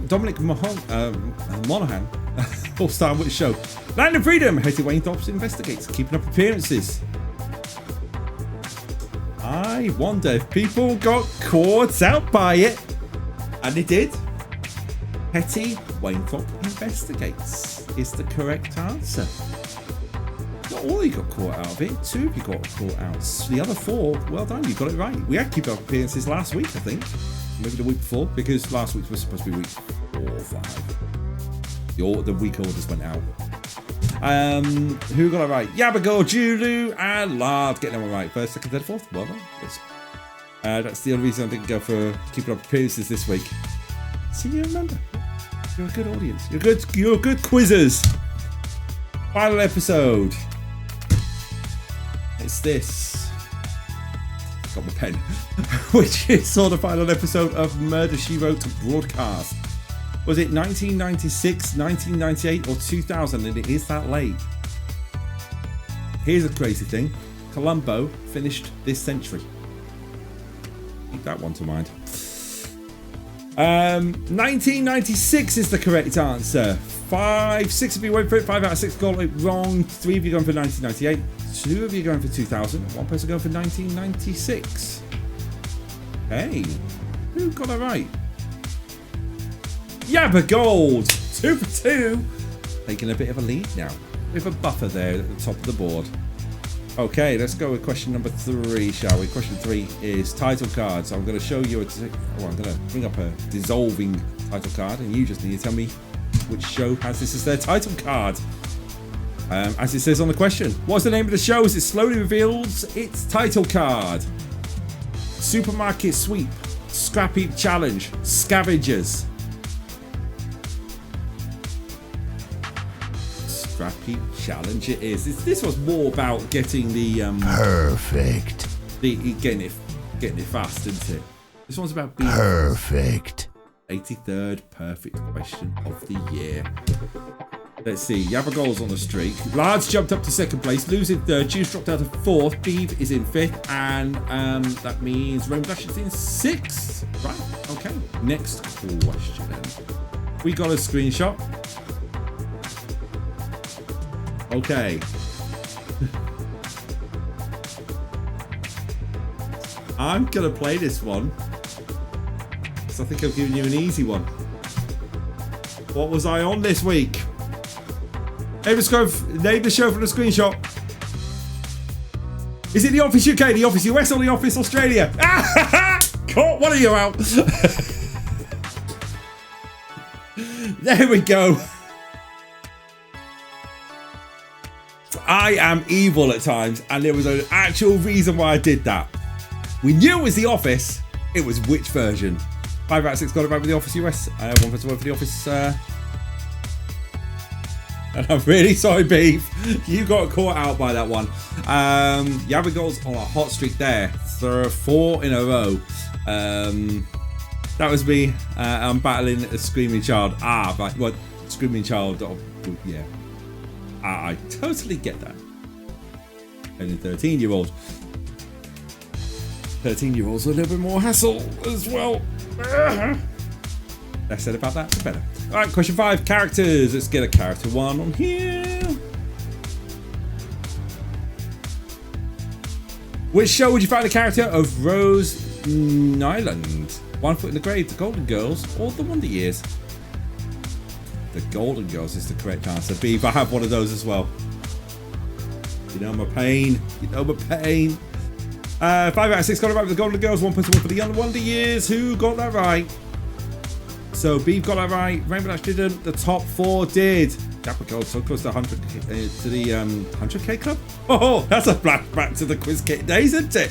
Dominic Monaghan all starting with the show. Land of Freedom. Hetty Wayne Dobbs investigates. Keeping up appearances. I wonder if people got caught out by it. And they did. Hetty Wainthorpe investigates is the correct answer. Not all you got caught out of it, 2 of you got caught out. The other 4, well done, you got it right. We had keep up appearances last week, I think. Maybe the week before, because last week was supposed to be week 4 or 5. The week orders went out. Who got it right? Yabago, Julu, and Lard getting them right. First, second, third, fourth. Well done. That's the only reason I didn't go for keeping up appearances this week. See, you remember. You're a good audience. You're good quizzers. Final episode. It's this. Got my pen. Which is sort of final episode of Murder, She Wrote broadcast. Was it 1996, 1998, or 2000? And it is that late. Here's a crazy thing. Columbo finished this century. Keep that one to mind. 1996 is the correct answer. 6 of you went for it. 5 out of 6 got it wrong. 3 of you going for 1998. 2 of you going for 2000. 1 person going for 1996. Hey, who got it right? Yabba Gold. 2 for 2. Taking a bit of a lead now. With a buffer there at the top of the board. Okay, let's go with question number 3, shall we? Question 3 is title cards. I'm going to show you I'm going to bring up a dissolving title card, and you just need to tell me which show has this as their title card. As it says on the question, what's the name of the show as it slowly reveals its title card? Supermarket Sweep, Scrap Heap Challenge, Scavengers. Scrap Heap Challenge it is. This was more about getting the perfect. Getting it fast, isn't it? This one's about being perfect. 83rd perfect question of the year. Let's see. Yabba Goals on the streak. Lards jumped up to 2nd place, losing 3rd. Juice dropped out of 4th. Beave is in 5th, and that means Rainbow Dash is in 6th. Right. Okay. Next question. We got a screenshot. Okay. I'm gonna play this one because I think I've given you an easy one. What was I on this week? Name the show from the screenshot. Is it The Office UK, The Office US, or The Office Australia? Caught one of you out. There we go. I am evil at times, and there was an actual reason why I did that. We knew it was The Office. It was which version? 5 out of 6 got it right with The Office US. 1 for The Office. And I'm really sorry, Beave. You got caught out by that one. Yabagol's on a hot streak there. So 4 in a row. That was me. I'm battling a Screaming Child. Right. Well, Screaming Child. Oh, yeah. I totally get that. And a 13-year-old. 13-year-olds are a little bit more hassle as well. Less said about that, the better. Alright, question 5. Characters. Let's get a character 1 on here. Which show would you find the character of Rose Nyland? 1 Foot in the Grave, The Golden Girls, or The Wonder Years? The Golden Girls is the correct answer. Beef, I have one of those as well. You know my pain. You know my pain. 5 out of 6 got it right with The Golden Girls. 1 point for The Wonder Years. Who got that right? So Beef got that right. Rainbow Dash didn't. The top 4 did. Capricorn so close to 100 to the 100k club. Oh, that's a flashback to the quiz kit days, isn't it?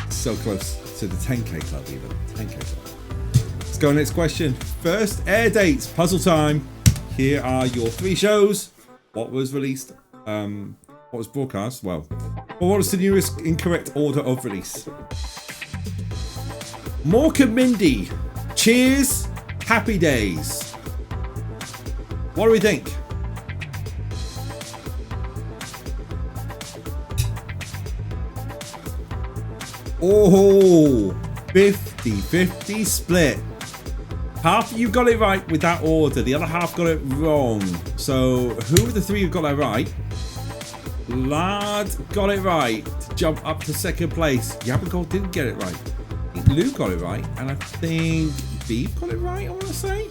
So close to the 10k club even. 10k club. Let's go next question. First air dates. Puzzle time. Here are your 3 shows. What was released? What was broadcast? Well, what was the newest incorrect order of release? Mork and Mindy, Cheers, Happy Days. What do we think? Oh, 50-50 split. Half of you got it right with that order. The other half got it wrong. So who of the 3 who got that right? Lard got it right to jump up to 2nd place. Yabagol didn't get it right. I think Lou got it right. And I think Beef got it right, I want to say.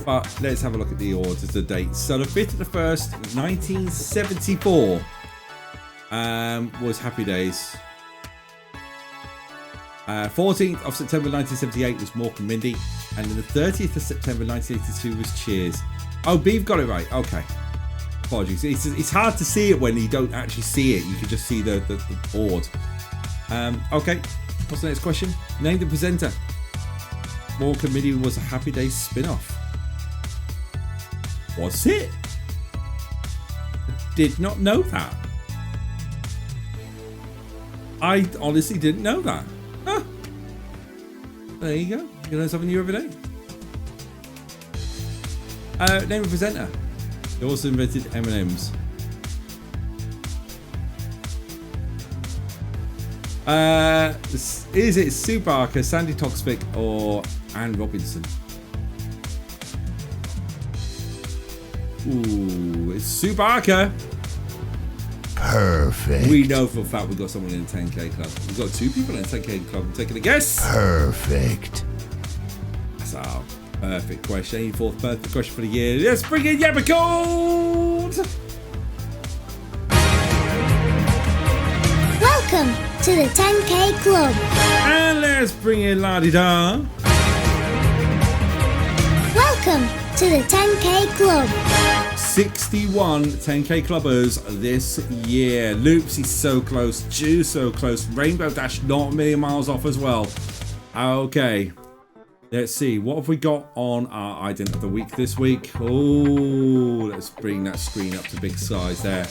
But let's have a look at the orders, the dates. So the 5th of the 1st, 1974 was Happy Days. 14th of September 1978 was Mork and Mindy. And then the 30th of September 1982 was Cheers. Oh, Beef got it right. Okay. Apologies. It's hard to see it when you don't actually see it. You can just see the board. Okay. What's the next question? Name the presenter. Mork and Mindy was a Happy Days spin-off. Was it? Did not know that. I honestly didn't know that. Huh. There you go. You learn something new every day. Name a presenter. He also invented M&M's. Is it Sue Barker, Sandy Toksvik, or Anne Robinson? Ooh, it's Sue Barker. Perfect. We know for a fact we've got someone in the 10k club. We've got 2 people in the 10k club. I'm taking a guess. Perfect. That's our perfect question. 84th perfect question for the year. Let's bring in Yabagol. Welcome to the 10K Club. And let's bring in La-di-da. Welcome to the 10K Club. 61 10k clubbers this year. Loops, he's so close. Jew, so close. Rainbow Dash, not a million miles off as well. Okay. Let's see. What have we got on our ident of the week this week? Oh, let's bring that screen up to big size there.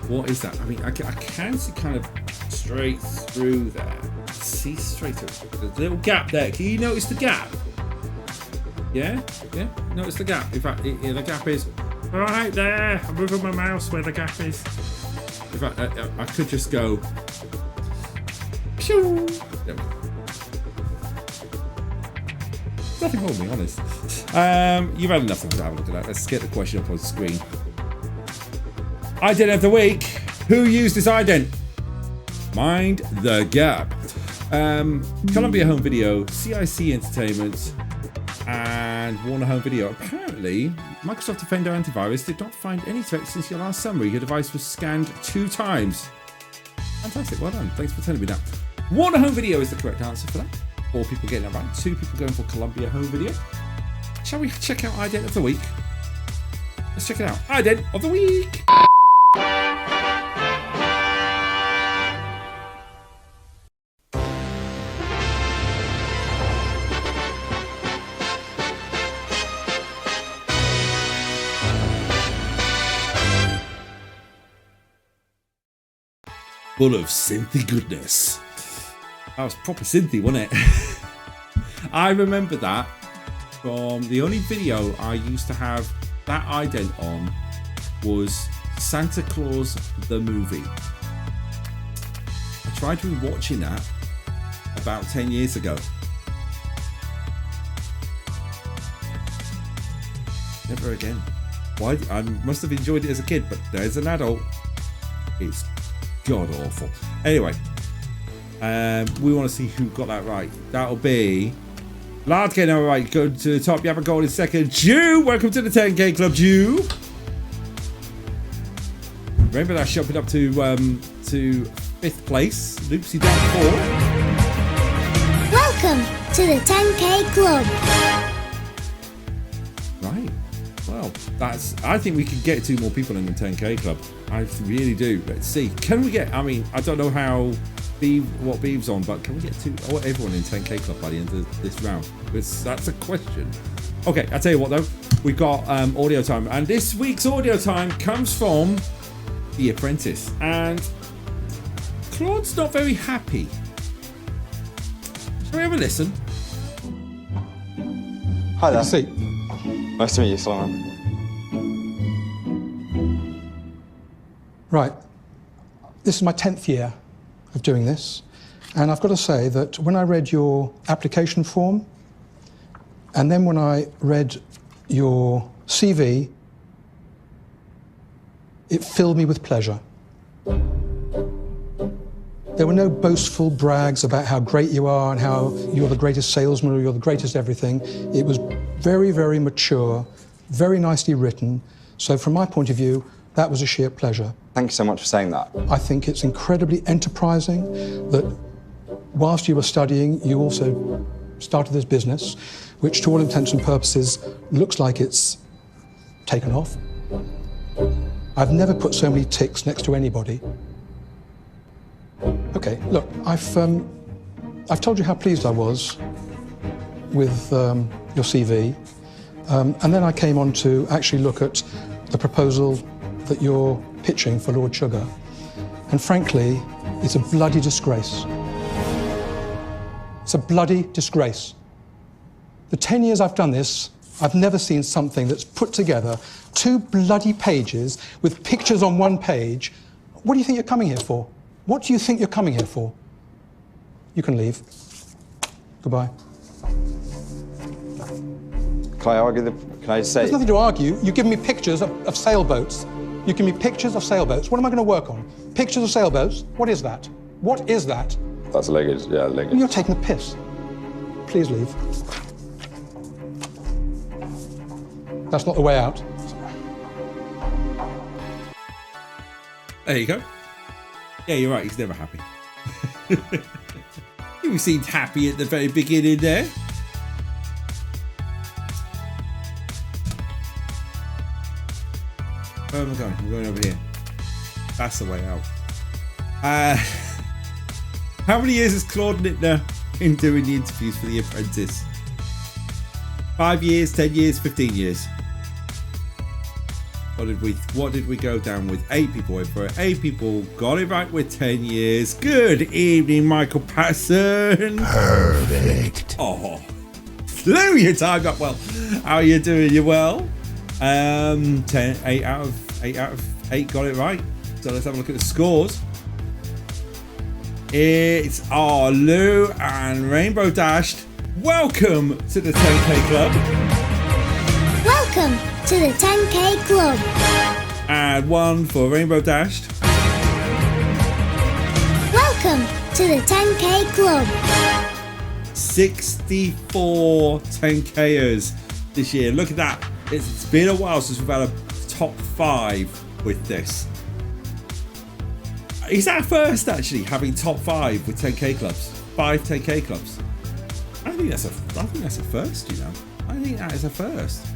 What is that? I mean, I can see kind of straight through there. See straight through. There's a little gap there. Can you notice the gap? Yeah? Yeah? Notice the gap. In fact, the gap is right there. I'm moving my mouse where the gap is. In fact, I could just go. Pew! There we go. Nothing wrong with me, honest. You've had enough time to have a look at that. Let's get the question up on the screen. Ident of the week. Who used this ident? Mind the gap. Columbia Home Video, CIC Entertainment, and Warner Home Video. Apparently, Microsoft Defender Antivirus did not find any threats since your last summary. Your device was scanned 2 times. Fantastic, well done. Thanks for telling me that. Warner Home Video is the correct answer for that. 4 people getting that right. 2 people going for Columbia Home Video. Shall we check out Ident of the Week? Let's check it out. Ident of the Week. full of synthy goodness. That was proper synthy, wasn't it? I remember that from the only video I used to have that ident on was Santa Claus the movie. I tried rewatching that about 10 years ago. Never again. Why? I must have enjoyed it as a kid, but as an adult, it's god awful. Anyway, we want to see who got that right. That'll be Lard getting that right. Go to the top. You have a goal in second. Jew, welcome to the 10K Club, Jew. Remember that jumping up to 5th place. Loopsy down 4. Welcome to the 10K Club. Right. Well, I think we could get 2 more people in the 10K Club. I really do. Let's see. Can we get? I mean, I don't know how what Beave's on, but can we get everyone in 10K Club by the end of this round? That's a question. Okay, I'll tell you what though. We've got audio time, and this week's audio time comes from The Apprentice, and Claude's not very happy. Shall we have a listen? Hi there. See. Nice to meet you, Solomon. Right. This is my 10th year of doing this, and I've got to say that when I read your application form, and then when I read your CV, it filled me with pleasure. There were no boastful brags about how great you are and how you're the greatest salesman or you're the greatest everything. It was very, very mature, very nicely written. So from my point of view, that was a sheer pleasure. Thank you so much for saying that. I think it's incredibly enterprising that whilst you were studying, you also started this business, which to all intents and purposes looks like it's taken off. I've never put so many ticks next to anybody. Okay, look, I've told you how pleased I was with your CV, and then I came on to actually look at the proposal that you're pitching for Lord Sugar, and frankly, it's a bloody disgrace. It's a bloody disgrace. The 10 years I've done this, I've never seen something that's put together 2 bloody pages with pictures on 1 page. What do you think you're coming here for? What do you think you're coming here for? You can leave. Goodbye. Can I argue can I say? There's nothing to argue. You've given me pictures of sailboats. You give me pictures of sailboats. What am I going to work on? Pictures of sailboats? What is that? What is that? That's luggage, yeah, luggage. You're taking the piss. Please leave. That's not the way out. There you go. Yeah, you're right. He's never happy. He seemed happy at the very beginning there. Where am I going? I'm going over here. That's the way out. How many years has Claude Nittner been doing the interviews for The Apprentice? 5 years, 10 years, 15 years? What did we go down with? 8 people went for it. 8 people got it right with 10 years. Good evening, Michael Patterson. Perfect. Oh, Lou, you timed up well. How are you doing? You well? 8 out of 8 got it right. So let's have a look at the scores. It's Lou and Rainbow Dashed. Welcome to the 10K Club. Welcome to the 10K Club. And 1 for Rainbow Dashed. Welcome to the 10K Club. 64 10Kers this year. Look at that. It's been a while since we've had a top 5 with this. Is that first actually, having top 5 with 10K clubs? 5 10K clubs. I think that's a first, you know. I think that is a first.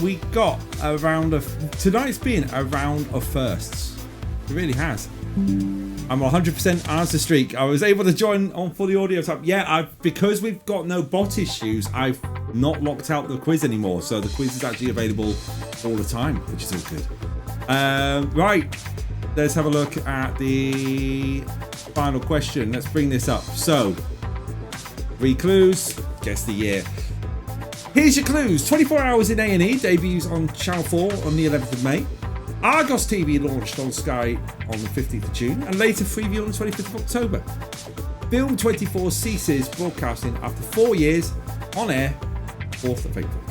We got a round of tonight's been a round of firsts. It really has. I'm 100% answer streak. I was able to join on for the audio type. Yeah, because we've got no bot issues, I've not locked out the quiz anymore. So the quiz is actually available all the time, which is all good. Right. let's have a look at the final question. Let's bring this up. So, 3 clues. Guess the year. Here's your clues. 24 Hours in A&E debuts on Channel 4 on the 11th of May. Argos TV launched on Sky on the 15th of June and later Freeview on the 25th of October. Film 24 ceases broadcasting after 4 years, on air 4th of April.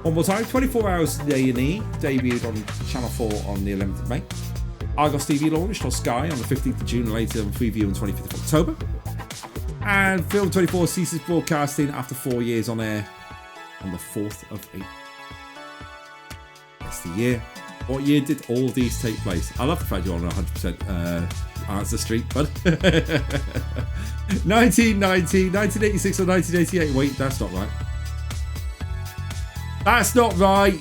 One more time, 24 Hours in A&E debuted on Channel 4 on the 11th of May. Argos TV launched on Sky on the 15th of June and later on Freeview on the 25th of October. And Film 24 ceases broadcasting after 4 years, on air on the 4th of April. That's the year. What year did all of these take place? I love the fact you're on a 100% answer streak, bud. 1990, 1986 or 1988. Wait, that's not right. That's not right.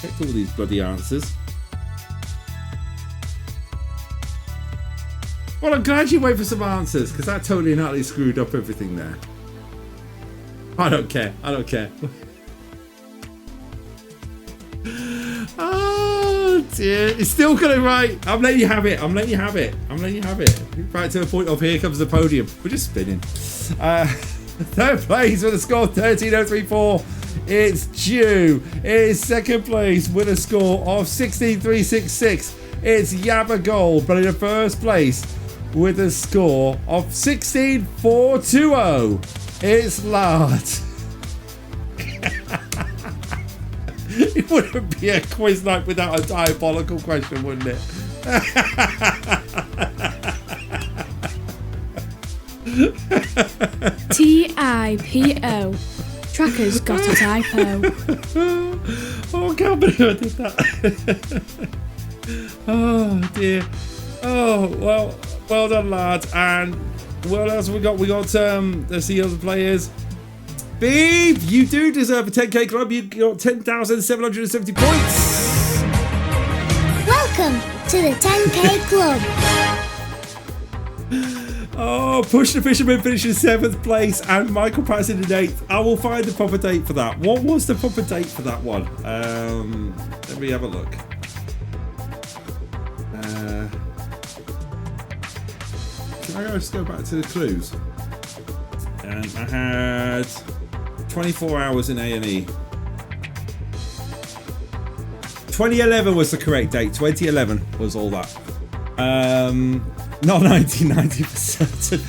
Checked all these bloody answers. Well, I'm glad you wait for some answers, because that totally and utterly screwed up everything there. I don't care. I don't care. Oh dear, it's still got it right. I'm letting you have it. I'm letting you have it. I'm letting you have it. Right to the point of here comes the podium. We're just spinning. Third place with a score 13.034. It's Jew. It's second place with a score of 16.366. It's Yabba Gold. But in the first place with a score of 16.420. It's Lard. It wouldn't be a quiz night without a diabolical question, wouldn't it? TIPO. Tracker's got a typo. Oh, I can't believe I did that. Oh, dear. Oh, well done, lad. And what else have we got? We got, let's see other players. Beave, you do deserve a 10k club. You got 10,770 points. Welcome to the 10k club. Oh, Push the Fisherman finished in 7th place and Michael Patterson in 8th. I will find the proper date for that. What was the proper date for that one? Let me have a look. Can I just go back to the clues? And I had 24 Hours in A&E. 2011 was the correct date. 2011 was all that. Not 1990 for certain.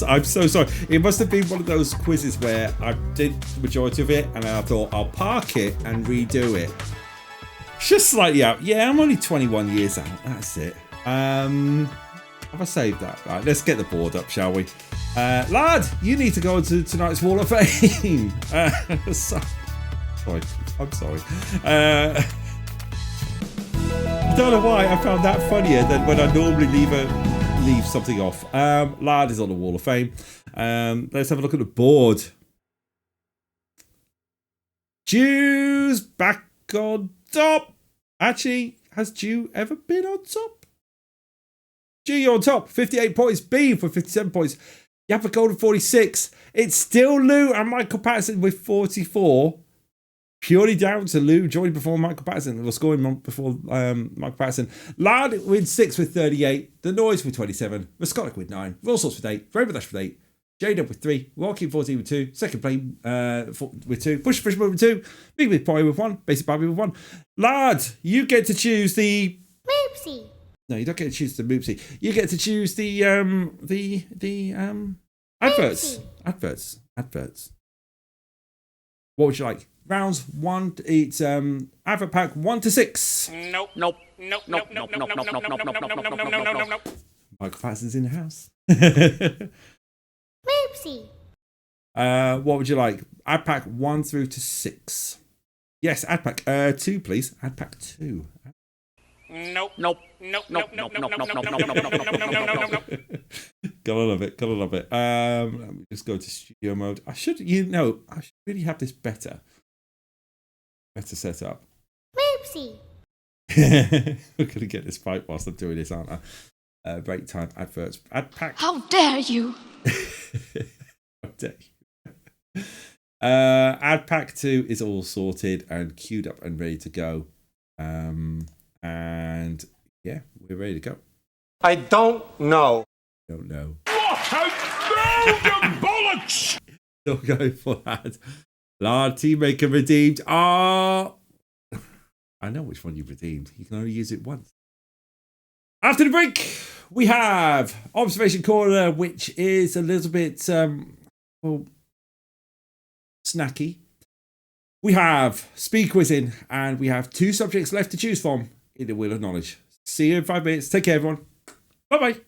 I'm so sorry. It must have been one of those quizzes where I did the majority of it and I thought I'll park it and redo it. Just slightly out. Yeah, I'm only 21 years out. That's it. Have I saved that? Right, let's get the board up, shall we? Lad, you need to go to tonight's Wall of Fame. Sorry. I'm sorry. I don't know why I found that funnier than when I normally leave something off. Lad is on the Wall of Fame. Let's have a look at the board. Jew's back on top. Actually, has Jew ever been on top? Jew, you're on top. 58 points. Beave with 57 points. Yappa Golden 46. It's still Lou and Michael Patterson with 44. Purely down to Lou joining before Michael Patterson. We're scoring before Michael Patterson. Lard with 6 with 38. The Noise with 27. Musconic with 9. Raw Sauce with 8. Rainbow Dash with 8. J-Dub with 3. Walking 14 with 2. Second plane with 2. Push Fishman with 2. Big Big Boy with 1. Basic Barbie with 1. Lard, you get to choose the... Moopsie. No, you don't get to choose the Moopsie. You get to choose the adverts. Moopsie. Adverts. What would you like? Rounds 1. It's advert pack 1 to 6. Nope. Michael Patterson's in the house. Moopsie. What would you like? Ad pack 1 through to 6. Yes, ad pack 2, please. Ad pack 2. Nope. Gotta love it. Let me just go to studio mode. I should really have this better set up. Moopsie. We're gonna get this right whilst I'm doing this, aren't I? Break time adverts. Ad pack. How dare you? How dare you? Ad pack 2 is all sorted and queued up and ready to go. And yeah, we're ready to go. I don't know. Don't know. What a bollocks! Still going for that. Lard Team Maker redeemed. I know which one you redeemed. You can only use it once. After the break, we have Observation Corner, which is a little bit well, snacky. We have speed quizzing, and we have 2 subjects left to choose from in the Wheel of Knowledge. See you in 5 minutes. Take care, everyone. Bye-bye.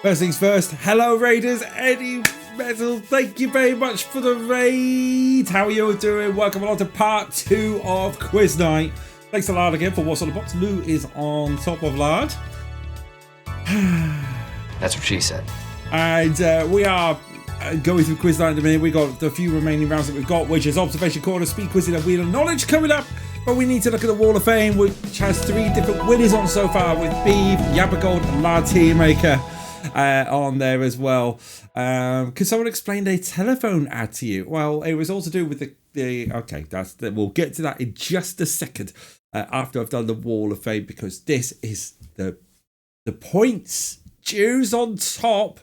First things first, hello Raiders, Eddie Metal, thank you very much for the raid. How are you all doing? Welcome along to part 2 of Quiz Night. Thanks to Lard again for what's on the box. Lou is on top of Lard. That's what she said. And we are going through Quiz Night in a minute. We've got the few remaining rounds that we've got, which is Observation Corner, Speed Quizzing and Wheel of Knowledge coming up. But we need to look at the Wall of Fame, which has 3 different winners on so far, with Beave, Yabagold and Lard Team Maker on there as well. Could someone explain a telephone ad to you? Well, it was all to do with the okay, we'll get to that in just a second after I've done the Wall of Fame, because this is the points. Jew's on top.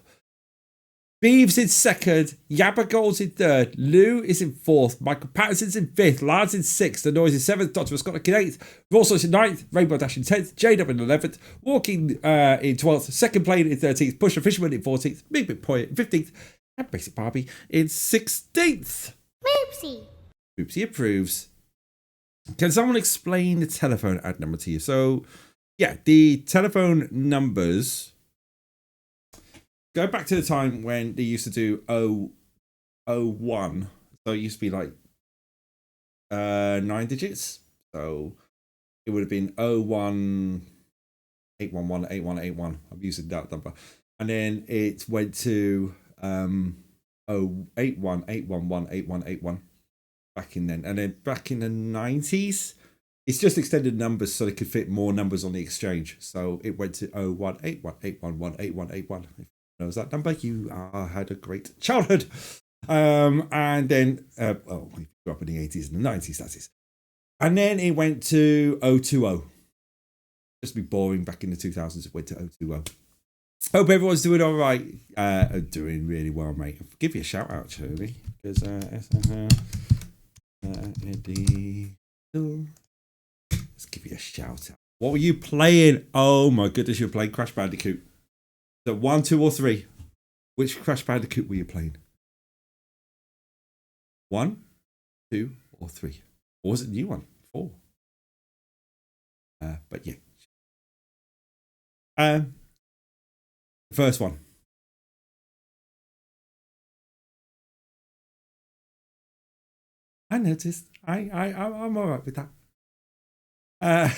Beeve's in second, Yabagold's in third, Lou is in fourth, Michael Patterson's in fifth, Lard's in sixth, The Noise in seventh, Dr. Scott in eighth, Rawsauce in ninth, Rainbow Dash in 10th, J-Dub in 11th, Walking in 12th, Second Plane in 13th, Pusher Fisherman in 14th, Big Big Boy in 15th, and Basic Barbie in 16th. Oopsie approves. Can someone explain the telephone ad number to you? So, yeah, the telephone numbers go back to the time when they used to do 001. So it used to be like 9 digits. So it would have been 01 811 8181. I'm using that number. And then it went to 081 811 8181 back in then. And then back in the 90s, it's just extended numbers so they could fit more numbers on the exchange. So it went to 0181 811 8181. Knows that number, you had a great childhood. And then well, we grew up in the 80s and the 90s, that is. And then it went to 020. Just be boring. Back in the 2000s, it went to 020. Hope everyone's doing all right. Doing really well, mate. I'll give you a shout out, Shirley, because Eddie, let's give you a shout out. What were you playing? Oh my goodness, you were playing Crash Bandicoot. So 1, 2, or 3. Which Crash Bandicoot were you playing? 1, 2, or 3? Or was it a new one? 4. But yeah. The first one. I noticed. I'm all right with that.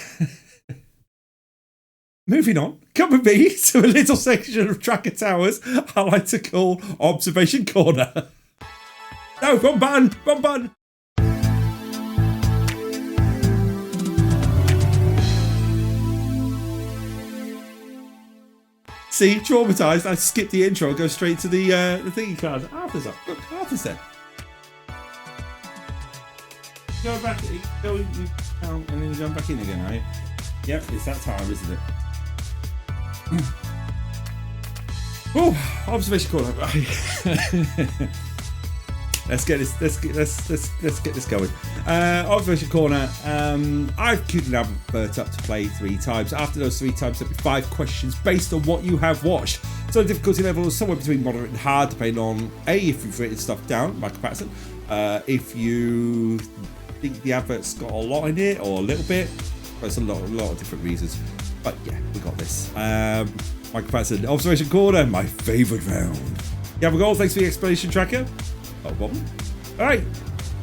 Moving on, come with me to a little section of Tracker Towers I like to call Observation Corner. No, wrong button, wrong button. See, traumatized. I skipped the intro and go straight to the thingy card. Arthur's up. Look, Arthur's there. Go back, go out, and then you go back in again, are you? Yep, it's that time, isn't it? Oh, observation corner. Let's get this. Let's get this going. Observation corner. I've queued an advert up to play 3 times. After those 3 times, there'll be 5 questions based on what you have watched. So the difficulty level is somewhere between moderate and hard, depending on if you've written stuff down, Michael Patterson. If you think the advert's got a lot in it or a little bit, there's a lot of different reasons. But yeah, we got this. Michael Patterson, observation corner, my favourite round. You have a goal. Thanks for the explanation, Tracker. Oh, problem. All right,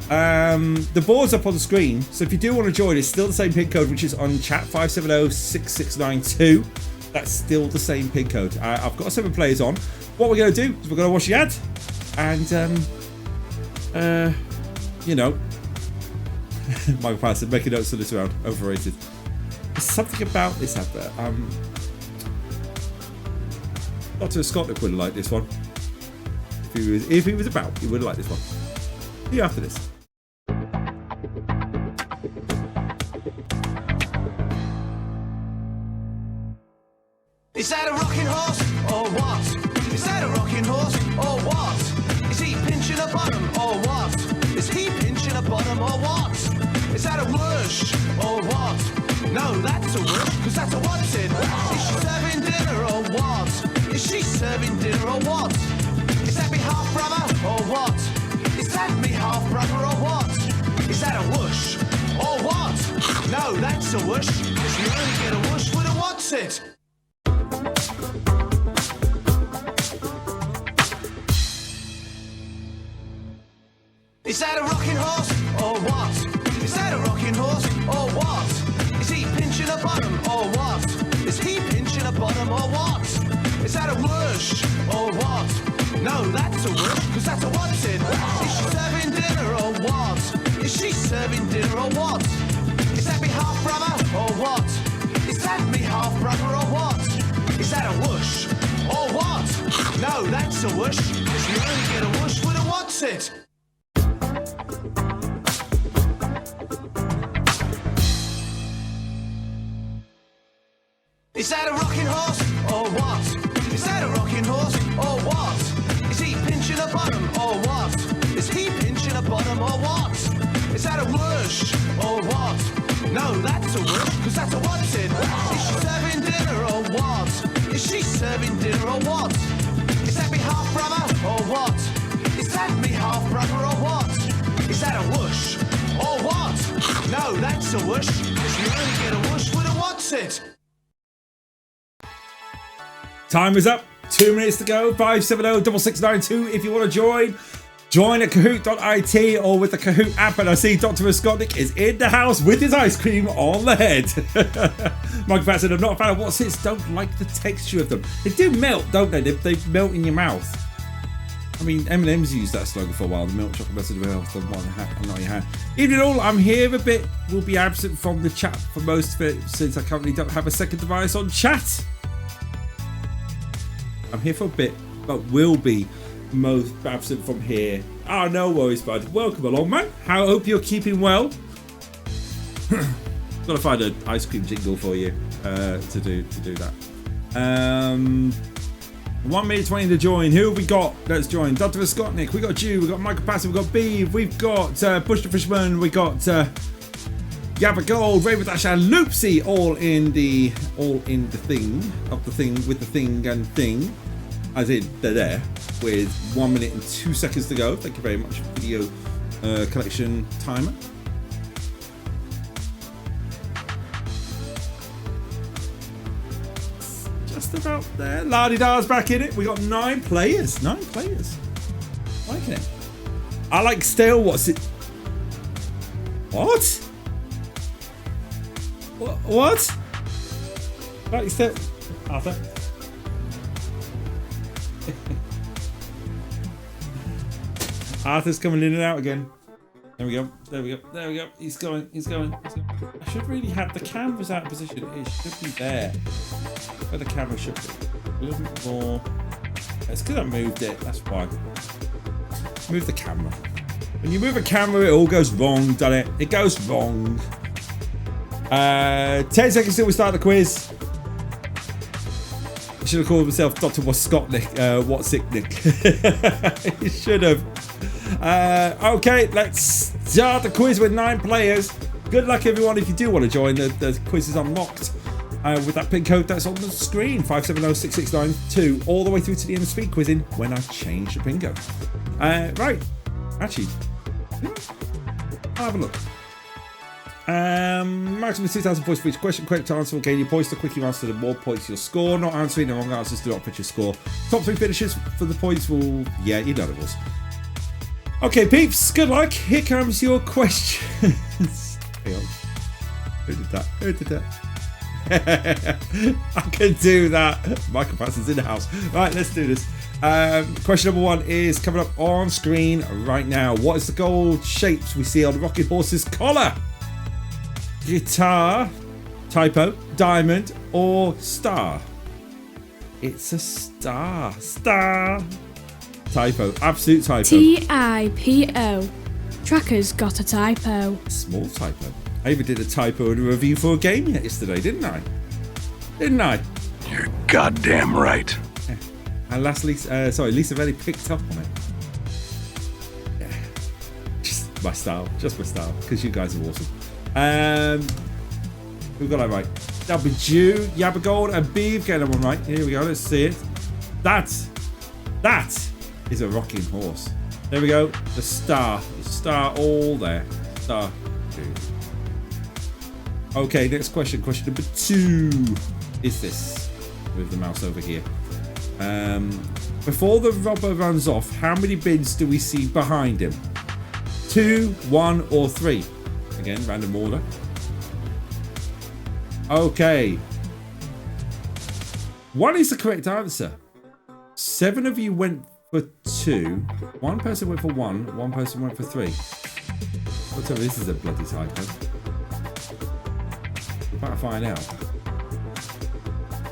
The board's up on the screen, so if you do want to join, it's still the same pin code, which is on chat 5706692. That's still the same pin code. I've got 7 players on. What we're going to do is we're going to watch the ad, and you know, Michael Patterson making notes of this round. Overrated. There's something about this advert. Dr. Scotland would have liked this one. If he was about, he would have liked this one. See you after this. Is that a rocking horse or what? Is that a rocking horse or what? Is he pinching a bottom or what? Is he pinching a bottom or what? Is that a whoosh or what? No, that's a whoosh, because that's a what's it. Is she serving dinner or what? Is she serving dinner or what? Is that me half brother or what? Is that me half brother or what? Is that a whoosh or what? No, that's a whoosh, because you only get a whoosh with a what's it. Is that a rocking horse or what? Is that a rocking horse or what? Is he pinching a bottom or what? Is he pinching a bottom or what? Is that a whoosh or what? No, that's a whoosh, because that's a what's it. Is she serving dinner or what? Is she serving dinner or what? Is that me half brother or what? Is that me half brother or what? Is that a whoosh or what? No, that's a whoosh, because you only get a whoosh with a what's it. Is that a rocking horse or what? Is that a rocking horse or what? Is he pinching a bottom or what? Is he pinching a bottom or what? Is that a whoosh or what? No, that's a whoosh, because that's a what's it. Is she serving dinner or what? Is she serving dinner or what? Is that me half brother or what? Is that me half brother or what? Is that a whoosh or what? No, that's a whoosh, because you only get a whoosh with a what's it. Time is up. 2 minutes to go. 570-6692. If you want to join at kahoot.it or with the Kahoot app. And I see Dr. Skotnik is in the house with his ice cream on the head. Michael Patterson, I'm not a fan of Wotsits. Don't like the texture of them. They do melt, don't they? They melt in your mouth. I mean, M&M's used that slogan for a while. The milk chocolate better than health than one hat, not your hand. Even all, I'm here a bit. Will be absent from the chat for most of it since I currently don't have a second device on chat. I'm here for a bit, but will be most absent from here. Oh, no worries, bud. Welcome along, man. I hope you're keeping well. Gotta find an ice cream jingle for you to do that. 1 minute 20 to join. Who have we got? Let's join. Dr. Skotnik. We got Jew. We got Michael Patterson. We got Beave. We've got Bush the Fishman. We got Gabba Gold, Raven Dash, and Loopsy, all in the thing of the thing with the thing and thing, as in they're there with 1 minute and 2 seconds to go. Thank you very much, video collection timer. Just about there. La-di-da's back in it. We got 9 players. 9 players. Liking it. I like stale. What's it? What? What? Right, you still Arthur. Arthur's coming in and out again. There we go. There we go. There we go. He's going. He's going. I should really have the cameras out of position. It should be there. Where the camera should be. A little bit more. It's because I moved it. That's why. Move the camera. When you move a camera, it all goes wrong, doesn't it? It goes wrong. 10 seconds till we start the quiz. I should have called myself Dr. Skotnik, Wotsits. You should have. Okay, let's start the quiz with 9 players. Good luck, everyone, if you do want to join. The quiz is unlocked with that pin code that's on the screen, 570-6692, all the way through to the end of speed quizzing when I change the pin code. Right, actually, I'll have a look. Maximum 2,000 points for each question. Correct answer will gain you points. The quicker you answer, the more points you'll score. Not answering the wrong answers do not affect your score. Top 3 finishes for the points will... Yeah, you know it was. Okay, peeps, good luck. Here comes your questions. Hang on. Who did that? Who did that? I can do that. Michael Patterson's in the house. Right, let's do this. Question number 1 is coming up on screen right now. What is the gold shapes we see on the rocking horse's collar? Guitar, typo, diamond, or star? It's a star. Star. Typo. Absolute typo. typo. Tracker's got a typo. Small typo. I even did a typo in a review for a game yesterday, didn't I? Didn't I? You're goddamn right. And lastly, Lisa Velli picked up on it. Yeah. Just my style. Just my style. Because you guys are awesome. Who got that right? W, Yabba Gold, and Beave getting that one right. Here we go. Let's see it. That is a rocking horse. There we go. The star. The star all there. Star. Okay, next question. Question number 2 is this. Move the mouse over here. Before the robber runs off, how many bins do we see behind him? 2, 1, or 3? Again, random order. Okay. 1 is the correct answer. 7 of you went for 2. 1 person went for 1. 1 person went for 3. I'll tell you, this is a bloody typo. About to find out.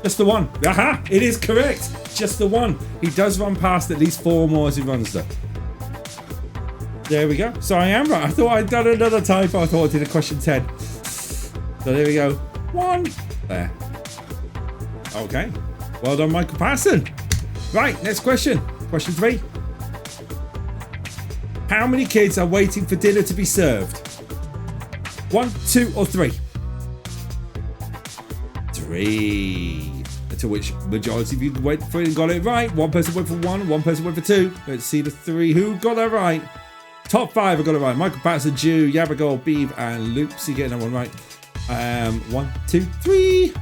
Just the 1. Aha! It is correct. Just the 1. He does run past at least 4 more as he runs though. There we go. So I am right. I thought I'd done another typo. I thought I did a question 10. So there we go. 1. There. Okay. Well done, Michael Patterson. Right, next question. Question 3. How many kids are waiting for dinner to be served? 1, 2, or 3? 3. To which majority of you went for it and got it right. 1 person went for 1, 1 person went for 2. Let's see the 3 who got that right. Top 5 have got it right. Michael Patterson, Jew, Yabagol, Beave, and Loopsy getting that one right. 1, 2, 3.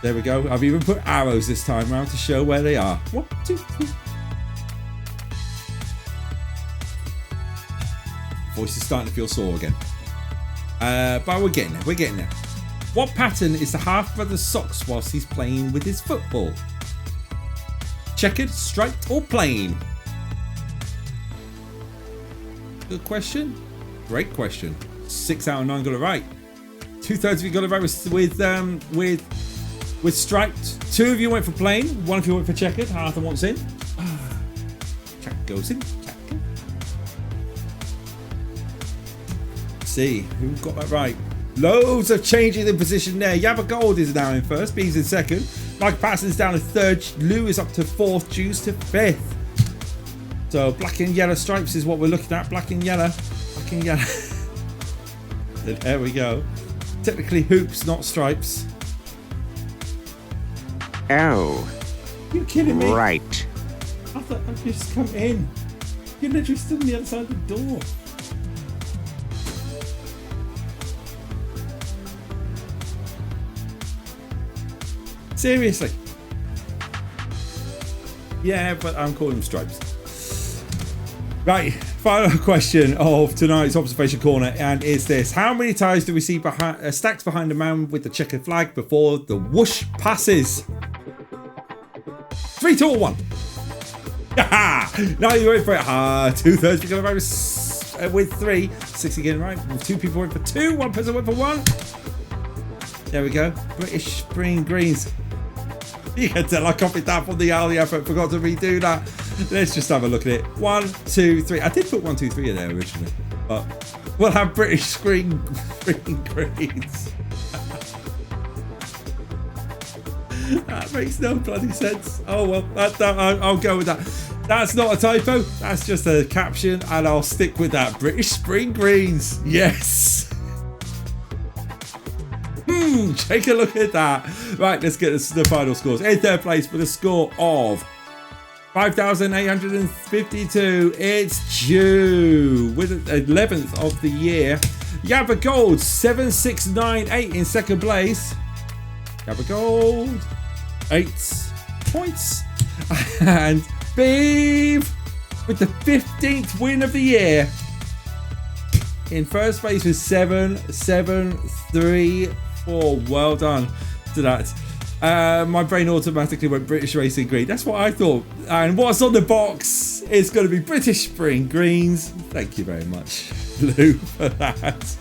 There we go. I've even put arrows this time around to show where they are. 1, 2, 3. Voice is starting to feel sore again. But we're getting there. We're getting there. What pattern is the half-brother's socks whilst he's playing with his football? Checkered, striped, or plain? Good question. Great question. 6 out of 9 got it right. 2/3 of you got it right with striped. 2 of you went for plain. 1 of you went for checkered. Half of what's in. Check goes in. Check. See who got that right. Loads of changing the position there. Yabba Gold is now in first. Bee's in second. Mike Patterson's down to 3rd. Lou is up to 4th. Juice to 5th. So black and yellow stripes is what we're looking at. Black and yellow. Black and yellow. There we go. Technically hoops, not stripes. Oh. You kidding me? Right. I thought I'd just come in. You're literally still on the other side of the door. Seriously. Yeah, but I'm calling them stripes. Right, final question of tonight's observation corner, and is this: how many times do we see stacks behind the man with the checkered flag before the whoosh passes? 3, 2, or 1? Now you're in for it. 2/3 you're going to with 3. 6 again, right? 2 people went for 2. 1 person went for 1. There we go. British Spring Greens. You can tell I copied that from the early effort. Forgot to redo that. Let's just have a look at it. 1, 2, 3. I did put 1, 2, 3 in there originally, but we'll have British Spring Greens. That makes no bloody sense. Oh well, I'll go with that. That's not a typo. That's just a caption, and I'll stick with that. British Spring Greens. Yes. Take a look at that. Right, let's get the final scores. In 3rd place with a score of 5,852. It's Jew with 11th of the year. Yabba Gold 7698 in 2nd place. Yabba Gold 8 points. And Beave with the 15th win of the year. In first place with 7-7-3-4. Well done to that. My brain automatically went British Racing Green. That's what I thought. And what's on the box is going to be British Spring Greens. Thank you very much, Lou, for that.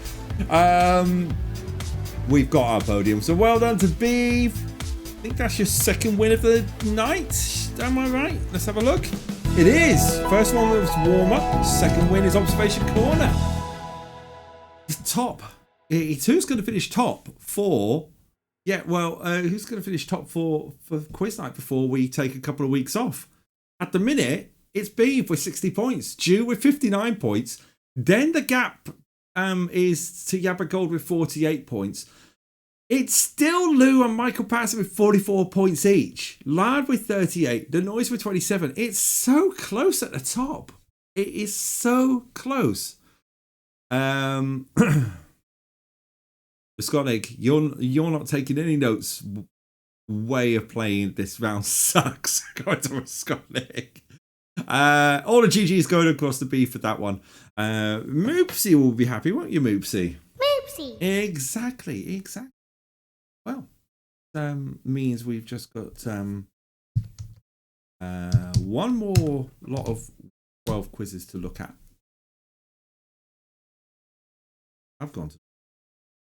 We've got our podium. So well done to Beave. I think that's your second win of the night. Am I right? Let's have a look. It is. First one was warm up. Second win is Observation Corner. Top. It's who's going to finish top for... Yeah, well, who's going to finish top for quiz night before we take a couple of weeks off? At the minute, it's Beave with 60 points, Jew with 59 points. Then the gap is to Yabba Gold with 48 points. It's still Lou and Michael Patterson with 44 points each. Lard with 38, The Noise with 27. It's so close at the top. It is so close. Scottig, you're not taking any notes. Way of playing this round sucks. Going to Scottig. All the GG's going across the B for that one. Moopsy will be happy, won't you, Moopsy? Moopsy. Exactly. Well, means we've just got one more lot of 12 quizzes to look at.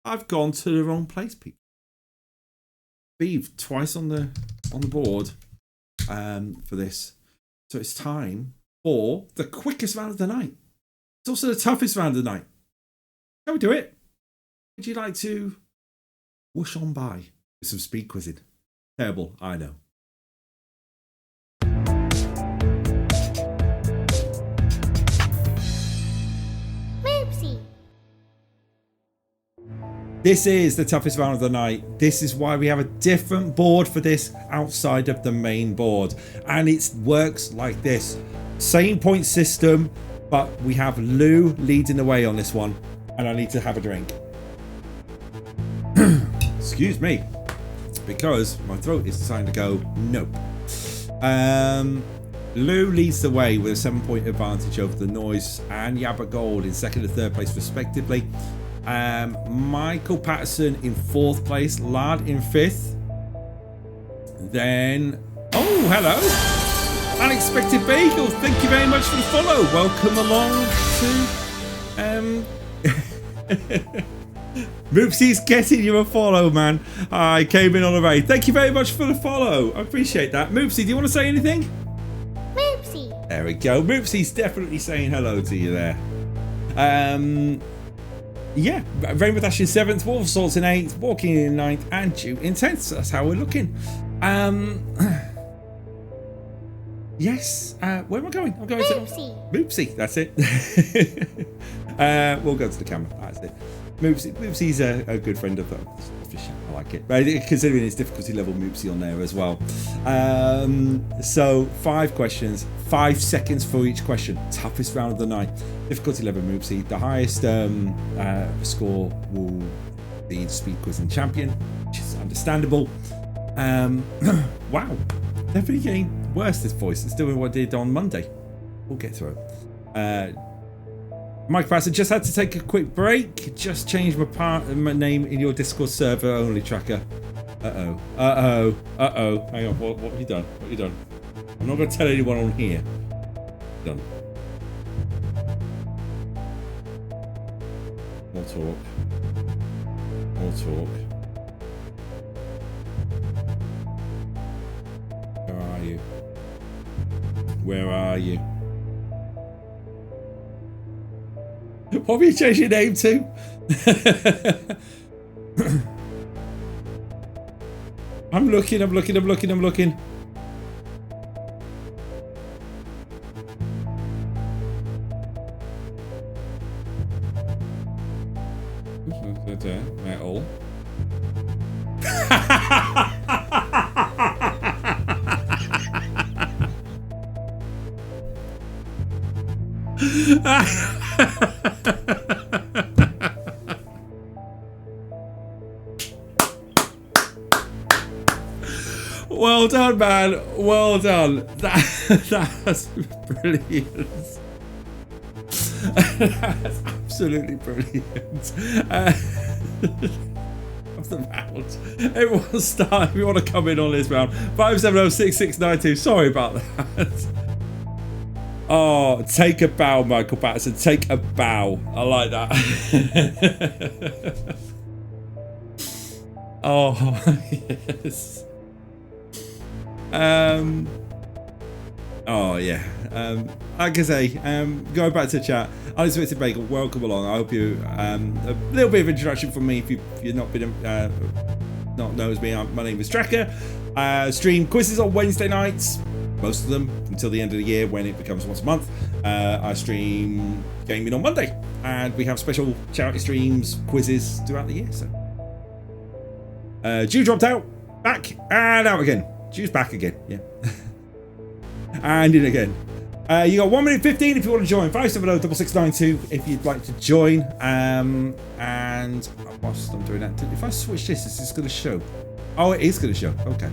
I've gone to the wrong place, people. Beave twice on the board for this. So it's time for the quickest round of the night. It's also the toughest round of the night. Shall we do it? Would you like to whoosh on by with some speed quizzing? Terrible, I know. This is the toughest round of the night. This is why we have a different board for this outside of the main board. And it works like this. Same point system, but we have Lou leading the way on this one. And I need to have a drink. Excuse me. Because my throat is deciding to go, nope. Lou leads the way with a 7-point advantage over The Noise and Yabba Gold in second and third place respectively. Michael Patterson in fourth place, Lard in fifth. Then, oh, hello, Unexpected Bagel. Thank you very much for the follow. Welcome along to Moopsy's getting you a follow, man. I came in on a raid. Thank you very much for the follow. I appreciate that. Moopsy, do you want to say anything? Moopsy. There we go. Moopsy's definitely saying hello to you there. Yeah, Rainbow Dash in 7th, Wolf Swords in 8th, Walking in 9th, and Jew in 10th. So that's how we're looking. Yes, where am I going? I'm going Moopsy. to Moopsy, that's it. We'll go to the camera, that's it. Moopsy's a good friend of the show. I like it. But considering its difficulty level, Moopsy on there as well. So 5 questions, 5 seconds for each question. Toughest round of the night. Difficulty level, Moopsy. The highest score will be the speed quizzing champion, which is understandable. Wow, definitely getting worse, this voice. It's doing what I did on Monday. We'll get through it. Mike Patterson, just had to take a quick break. Just changed my name in your Discord server only tracker. Hang on, what have you done? What have you done? I'm not going to tell anyone on here. Done. More talk. More talk. Where are you? Where are you? What have you changed your name to? I'm looking. Metal. Well done, man. Well done. That's brilliant. That's absolutely brilliant. Of the round. Everyone start if you want to come in on this round. 5706692. Sorry about that. Oh, take a bow, Michael Patterson. Take a bow. I like that. Oh, yes. Oh, yeah. Like I say, going back to the chat, Unexpected Bagel, welcome along. I hope you, a little bit of introduction from me if you've not been, not knows me. My name is Tracker. Stream quizzes on Wednesday nights, most of them until the end of the year when it becomes once a month. I stream gaming on Monday, and we have special charity streams, quizzes throughout the year. So, Jew dropped out, back and out again. Jew's back again, yeah, and in again. You got 1 minute 15 if you want to join. 570-6692 if you'd like to join. And whilst I'm doing that, if I switch this, is this going to show? Oh, it is going to show. Okay.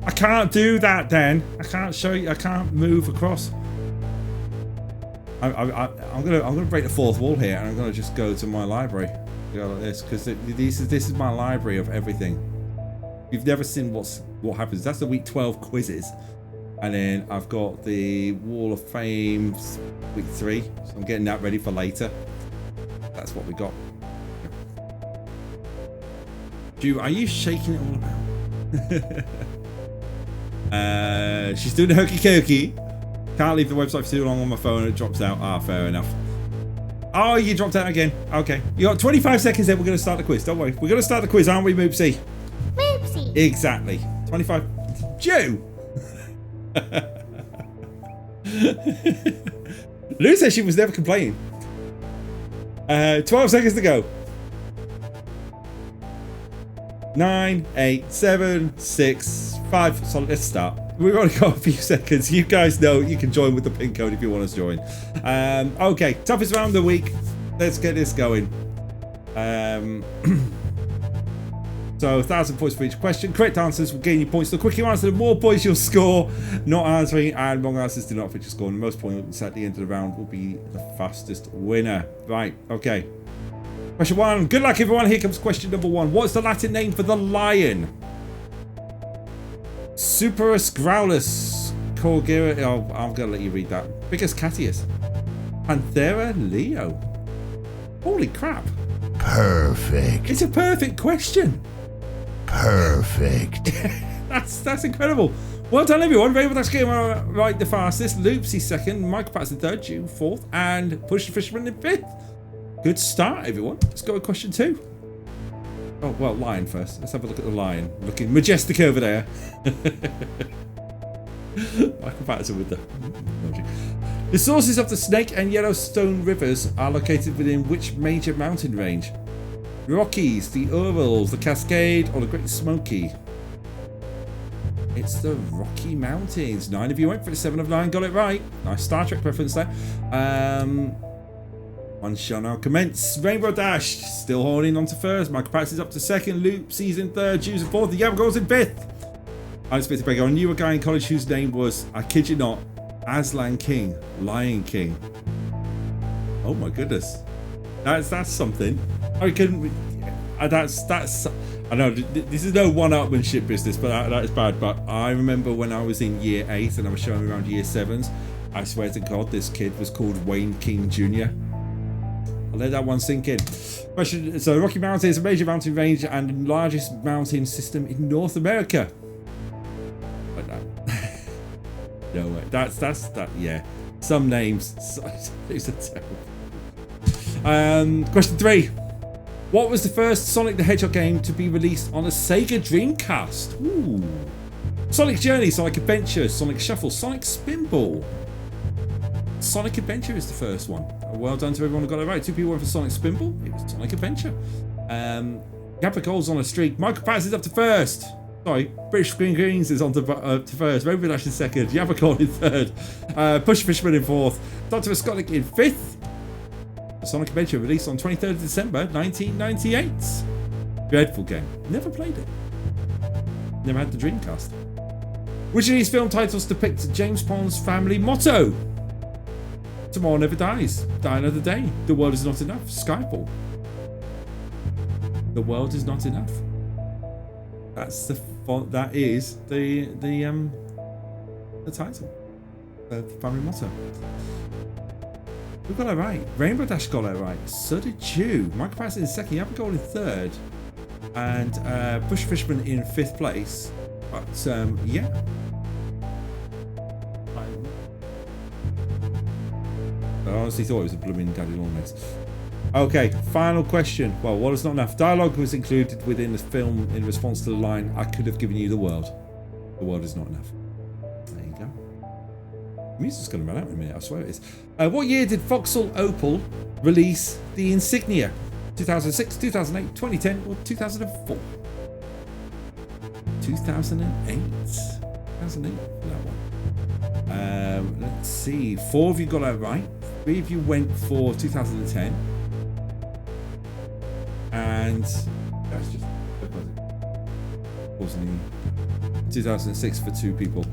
I can't do that, Dan. I can't show you. I can't move across. I'm gonna break the fourth wall here, and I'm gonna just go to my library. Go like this, because this is my library of everything. You've never seen what happens. That's the week 12 quizzes. And then I've got the Wall of Fame week 3, so I'm getting that ready for later. That's what we got. Drew, are you shaking it all about? She's doing the hokey cokey. Can't leave the website for too long on my phone and it drops out. Ah, fair enough. Oh, you dropped out again. Okay. You got 25 seconds then we're going to start the quiz. Don't worry. We're going to start the quiz, aren't we, Moopsy? Moopsy. Exactly. 25. Jew! Lou says she was never complaining. 12 seconds to go. 9, 8, 7, 6, 5. So let's start. We've only got a few seconds. You guys know you can join with the pin code if you want to join. Okay, toughest round of the week. Let's get this going. So 1,000 points for each question. Correct answers will gain you points. The quicker you answer, the more points you'll score. Not answering and wrong answers do not affect your score. And the most points at the end of the round will be the fastest winner. Right, okay. Question 1. Good luck, everyone. Here comes question number 1. What's the Latin name for the lion? Superus graulus. Corgira. Oh, I'm going to let you read that. Bicus catius. Panthera leo. Holy crap. Perfect. It's a perfect question. Perfect. That's incredible. Well done, everyone. Very well, that's getting right the fastest. Loopsy second, Michael Patterson third, Jew fourth, and Push the Fisherman in fifth. Good start, everyone. Let's go with question 2. Oh, well, lion first. Let's have a look at the lion. Looking majestic over there. Michael Patterson with the logic. The sources of the Snake and Yellowstone rivers are located within which major mountain range? The Rockies, the Urals, the Cascade, or the Great Smoky? It's the Rocky Mountains. 9 of you went for it. 7 of 9 got it right. Nice Star Trek reference there. One shall now commence. Rainbow Dash still holding on to first. Michael Patterson's up to second. Loopsy's in third. Jews in fourth. The Yabagol's in fifth. Unexpected Bagel. I knew a guy in college whose name was, I kid you not, Aslan King, Lion King. Oh my goodness, that's something. I couldn't. That's. I know this is no one-upmanship business, but that is bad. But I remember when I was in year 8 and I was showing around year 7s. I swear to God, this kid was called Wayne King Jr. I'll let that one sink in. Question. So Rocky Mountain is a major mountain range and the largest mountain system in North America. Like that. No way. That's that. Yeah. Some names. These are terrible. Question 3. What was the first Sonic the Hedgehog game to be released on a Sega Dreamcast? Ooh. Sonic Journey, Sonic Adventure, Sonic Shuffle, Sonic Spinball. Sonic Adventure is the first one. Well done to everyone who got it right. 2 people went for Sonic Spinball. It was Sonic Adventure. Capricorn's on a streak. Michael Patterson's up to first. Sorry, British Green Greens is on to first. Rainbow Dash in second. Yabacorn in third. Push Fisherman in fourth. Dr. Scotlick in fifth. Sonic Adventure released on 23rd of December 1998. Dreadful game. Never played it. Never had the Dreamcast. Which of these film titles depict James Bond's family motto? Tomorrow never dies. Die another day. The world is not enough. Skyfall. The world is not enough. That's the font. That is the title. The family motto. We got it right. Rainbow Dash got it right. So did you. Michael Patterson in second. You have a goal in third. And Bush Fishman in fifth place. But yeah. I honestly thought it was a blooming Daddy Long Legs. Okay, final question. Well, what is not enough? Dialogue was included within the film in response to the line, I could have given you the world. The world is not enough. There you go. The music's going to run out in a minute, I swear it is. What year did Vauxhall Opel release the Insignia? 2006, 2008, 2010, or 2004? 2008. 2008 for that one. Let's see. 4 of you got that right. 3 of you went for 2010. And that's just 2006 for 2 people.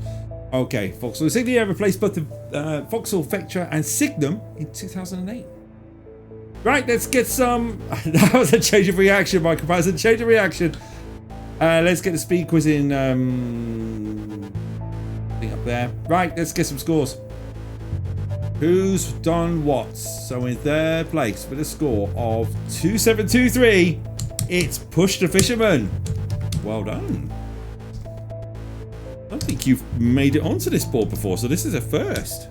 Okay, Vauxhall Insignia replaced both the Vauxhall Vectra and Signum in 2008. Right, let's get some. That was a change of reaction, by comparison. Change of reaction. Let's get the speed quiz in. Thing up there. Right, let's get some scores. Who's done what? So in third place with a score of 2723, it's Push the Fisherman. Well done. I don't think you've made it onto this board before, so this is a first.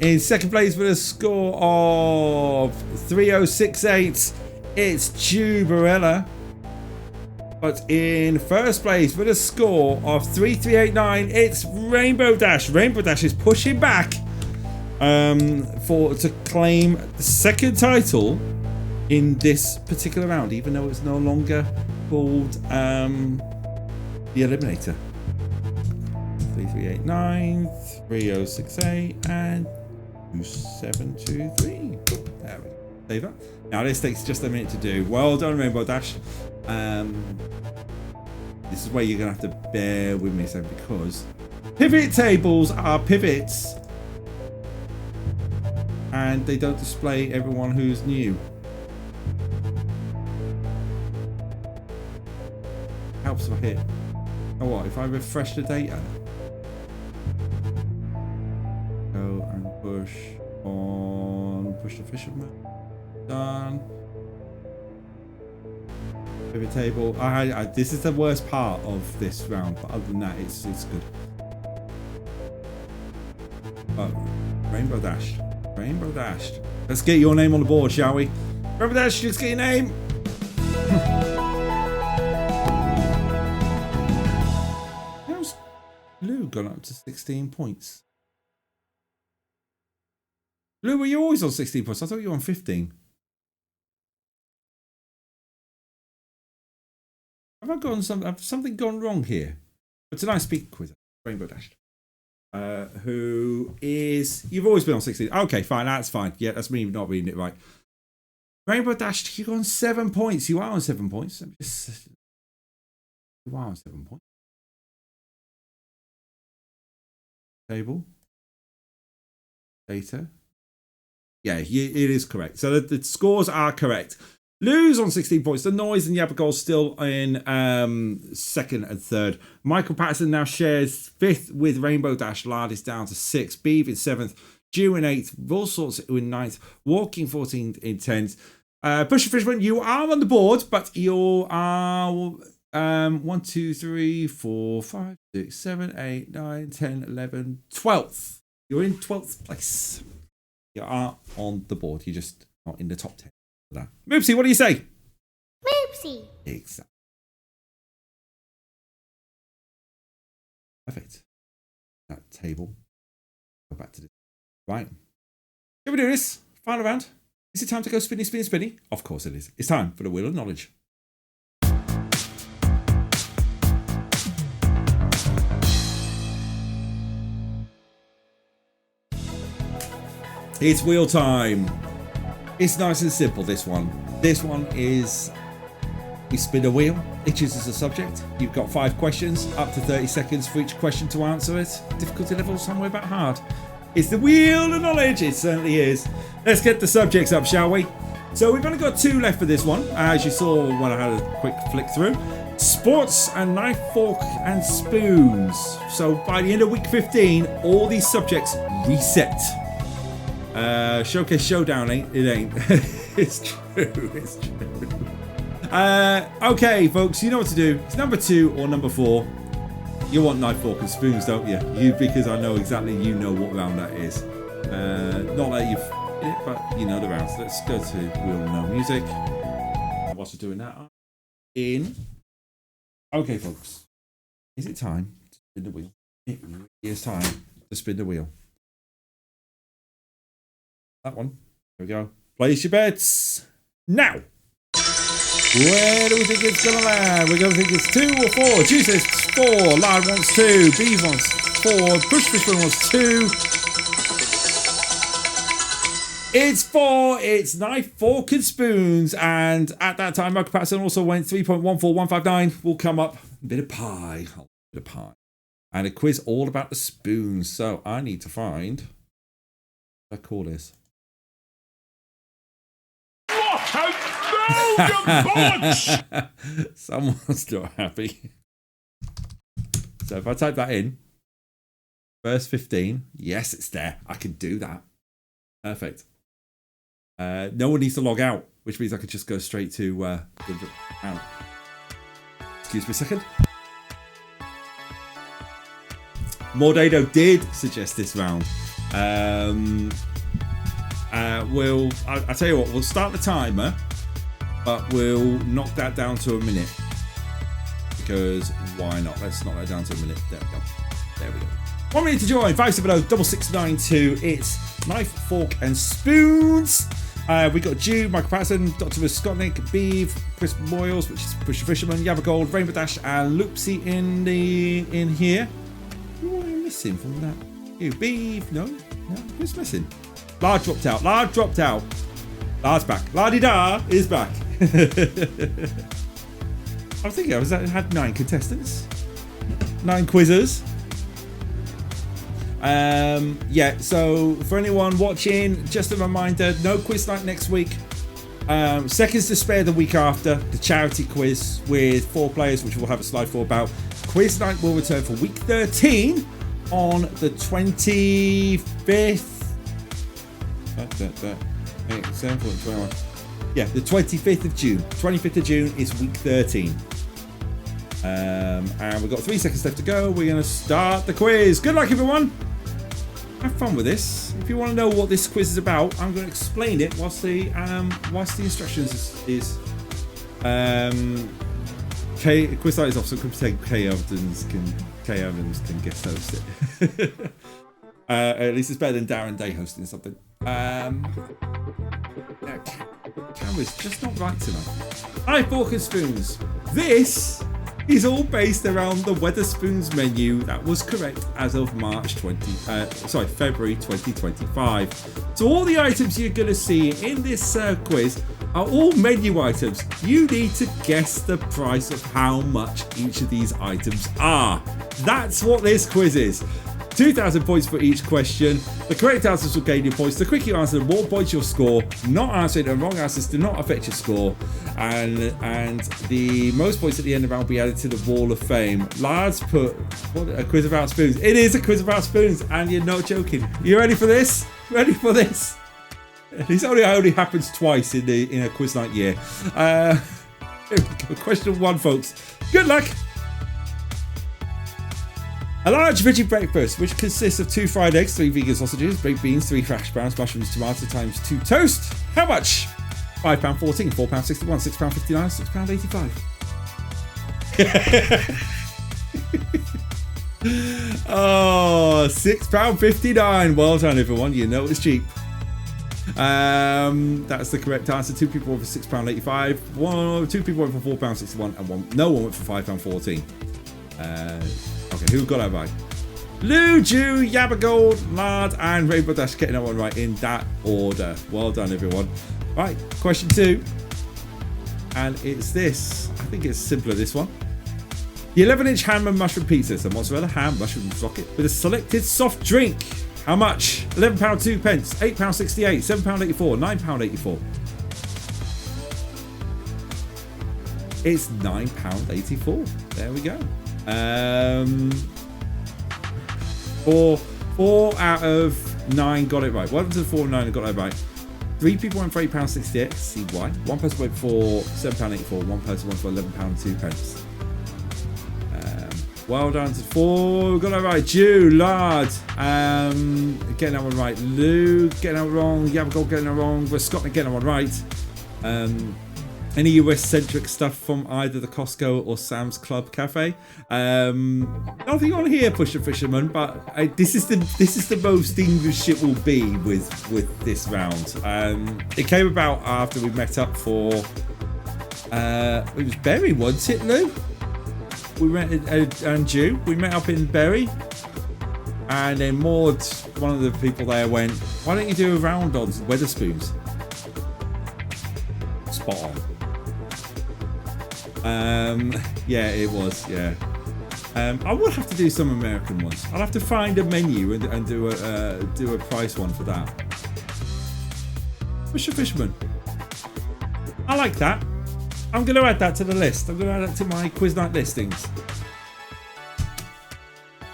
In second place with a score of 3068, it's Jubarella. But in first place with a score of 3389, it's Rainbow Dash. Rainbow Dash is pushing back to claim the second title in this particular round, even though it's no longer called the Eliminator. 3389, 3068, and 2723. There we go. Save that. Now this takes just a minute to do. Well done, Rainbow Dash. This is where you're gonna have to bear with me, so because pivot tables are pivots, and they don't display everyone who's new. Helps if I hit. Oh, what if I refresh the data? Go and push the fisherman. Done. Pivot table. This is the worst part of this round, but other than that, it's good. Oh, Rainbow Dash. Rainbow Dash. Let's get your name on the board, shall we? Rainbow Dash, let's get your name. How's Lou gone up to 16 points? Lou, were you always on 16 points? I thought you were on 15. Have something gone wrong here? But tonight, speak quiz, Rainbow Dash. Who is? You've always been on 16. Okay, fine, that's fine. Yeah, that's me not reading it right. Rainbow Dash, you're on 7 points. You are on 7 points. You are on 7 points. Table. Data. Yeah, it is correct. So the scores are correct. Lou's on 16 points. The Noise and Yabagol still in second and third. Michael Patterson now shares fifth with Rainbow Dash. Lard is down to 6. Beave in 7th. Dew in 8th. All Sorts in 9th. Walking 14th in 10th. Push the Fisherman, you are on the board, but you are 1, 2, 3, 4, 5, 6, 7, 8, 9, 10, 11, 12th. You're in 12th place. You are on the board. You're just not in the top 10. That. Moopsy, what do you say? Moopsy. Exactly. Perfect. That table. Go back to this. Right. Can we do this? Final round. Is it time to go spinny, spinny, spinny? Of course it is. It's time for the Wheel of Knowledge. It's wheel time. It's nice and simple, this one. This one is We spin a wheel. It chooses a subject. You've got 5 questions, up to 30 seconds for each question to answer it. Difficulty level somewhere about hard. It's the wheel of knowledge. It certainly is. Let's get the subjects up, shall we? So we've only got 2 left for this one, as you saw when I had a quick flick through. Sports and knife, fork and spoons. So by the end of week 15, all these subjects reset. Showcase Showdown ain't. It's true. It's true. Okay, folks, you know what to do. It's number 2 or number 4. You want knife, fork, and spoons, don't you? Because I know exactly you know what round that is. Not that you've, but you know the rounds. Let's go to Wheel No Music. Whilst we're doing that, in. Okay, folks, is it time to spin the wheel? It really is time to spin the wheel. That one. Here we go. Place your bets now. Where do we think it's going to land? We're going to think it's 2 or 4. Juice says 4. Lard wants 2. Beave wants 4. Pushfishman wants 2. It's 4. It's knife, fork, and spoons. And at that time, Michael Patterson also went 3.14159. Will come up. A bit of pie. A bit of pie. And a quiz all about the spoons. So I need to find what I call this. Someone's not happy. So if I type that in, verse 15, yes, it's there. I can do that. Perfect. No one needs to log out, which means I could just go straight to out. Excuse me a second. Mordado did suggest this round. I'll tell you what, we'll start the timer, but we'll knock that down to a minute. Because why not? Let's knock that down to a minute. There we go. There we go. 1 minute to join. 570-6692. It's knife, fork, and spoons. We got Jude, Michael Patterson, Dr. Skotnik, Beave, Chris Moyles, which is Pusher Fisherman, Yava Gold, Rainbow Dash, and Loopsy in here. Who are we missing from that? You, Beave? No? Who's missing? Lard dropped out. Lard dropped out. Lard's back. Lardy-da is back. I was thinking I had 9 contestants. 9 quizzers. Yeah, so for anyone watching, just a reminder, no quiz night next week. Seconds to spare the week after, the charity quiz with 4 players, which we'll have a slide for about. Quiz night will return for week 13 on the 25th. Yeah, the 25th of June. 25th of June is week 13. And we've got 3 seconds left to go. We're going to start the quiz. Good luck, everyone. Have fun with this. If you want to know what this quiz is about, I'm going to explain it whilst the instructions is. Quiz night is off, so Kay Evans can guest host it. At least it's better than Darren Day hosting something. Camera's just not right tonight. Hi, fork and spoons. This is all based around the Wetherspoons menu that was correct as of February 2025. So all the items you're going to see in this quiz are all menu items. You need to guess the price of how much each of these items are. That's what this quiz is. 2,000 points for each question. The correct answers will gain you points. The quicker you answer, the more points you'll score. Not answering and wrong answers do not affect your score. And the most points at the end of the round will be added to the Wall of Fame. Lads put a quiz about spoons. It is a quiz about spoons, and you're not joking. You ready for this? Ready for this? This only happens twice in a quiz night year. Here we go. Question 1, folks. Good luck. A large veggie breakfast, which consists of 2 fried eggs, 3 vegan sausages, baked beans, 3 hash browns, mushrooms, tomato times 2 toast. How much? £5.14, £4.61, £6.59, £6.85. Oh, £6.59. Well done, everyone. You know it's cheap. That's the correct answer. 2 people went for £6.85. 2 people went for £4.61, and no one went for £5.14. Okay, who got that right? Lou, Jew, Yabba Gold, Lard, and Rainbow Dash getting that one right in that order. Well done, everyone. Right, question 2. And it's this. I think it's simpler, this one. The 11-inch ham and mushroom pizza. So mozzarella, ham, mushroom rocket with a selected soft drink. How much? £11 2 pence, £8.68, £7.84, £9.84. It's £9.84. There we go. Four out of 9 got it right. 1 to 4 and 9 got it right. 3 people went for £8.68. See why? 1 person went for £7.84. 1 person went for £11 2 pence. Well done to 4. Got it right. Jew, Lard. Getting that one right. Lou, getting that one wrong. Yabagol getting that wrong. But Scott getting that one right. Any US-centric stuff from either the Costco or Sam's Club Cafe. Nothing on here, Pusher Fisherman, but this is the most English it will be with this round. It came about after we met up for it was Berry, wasn't it, Lou? We met and Jew. We met up in Berry, and then Maud, one of the people there, went, "Why don't you do a round on Weatherspoons?" Spot on. Yeah, it was. Yeah. I would have to do some American ones. I'll have to find a menu and do a price one for that. Fisher Fishman. I like that. I'm going to add that to the list. I'm going to add that to my quiz night listings.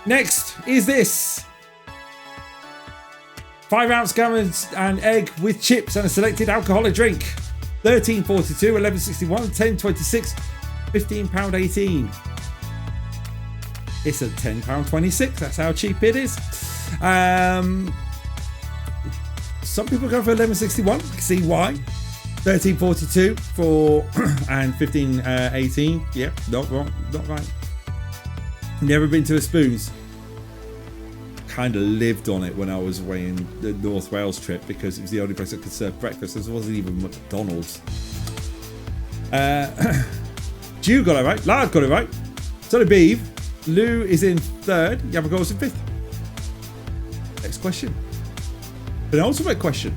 Next is this. 5-ounce gammons and egg with chips and a selected alcoholic drink. £13.42, £11.61, £10.26, £15.18. It's at £10.26. That's how cheap it is. Some people go for £11.61. See why. £13.42 for and £15.18. Yep, not wrong, not right. Never been to a Spoons. Kind of lived on it when I was away in the North Wales trip because it was the only place that could serve breakfast. There wasn't even McDonald's. Jew got it right. Lard got it right. So did Beave. Lou is in 3rd. Yabagol's in 5th. Next question. Penultimate question.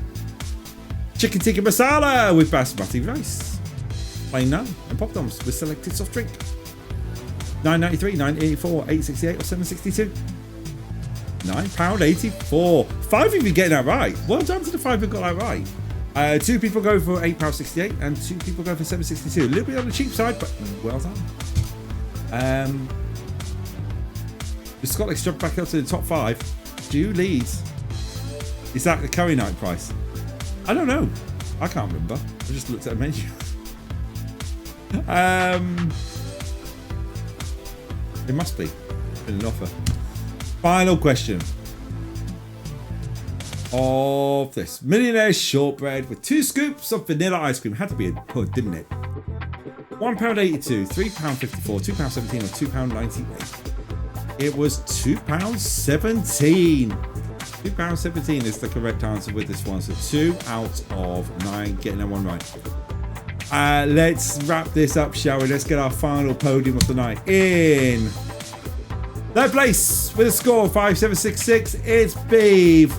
Chicken tikka masala with basmati rice. Plain naan and poppadoms with selected soft drink. £9.93, £9.84, £8.68 or £7.62. £9.84. 5 of you getting that right. Well done to the 5 who got that right. 2 people go for £8.68 and 2 people go for £7.62. A little bit on the cheap side, but well done. Scott let's jump back up to the top 5. Jew leads. Is that the curry night price? I don't know. I can't remember. I just looked at a menu. It must be been an offer. Final question of this. Millionaire shortbread with 2 scoops of vanilla ice cream. Had to be a pud, didn't it? £1.82, £3.54, £2.17 or £2.98. It was £2.17. £2.17 is the correct answer with this one. So 2 out of 9 getting that one right. Let's wrap this up, shall we? Let's get our final podium of the night. In 3rd place with a score of 5766, it's Beave.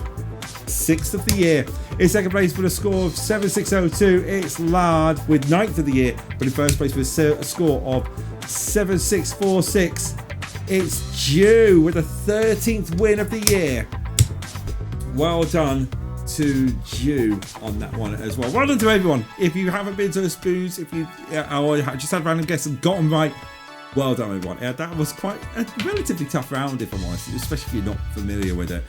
6th of the year. In 2nd place with a score of 7602, it's Lard with 9th of the year. But in 1st place with a score of 7646, it's Jew with a 13th win of the year. Well done to Jew on that one as well. Well done to everyone. If you haven't been to a Spoons, if you or just had a random guess and got them right, well done everyone. Yeah, that was quite a relatively tough round if I'm honest, especially if you're not familiar with it.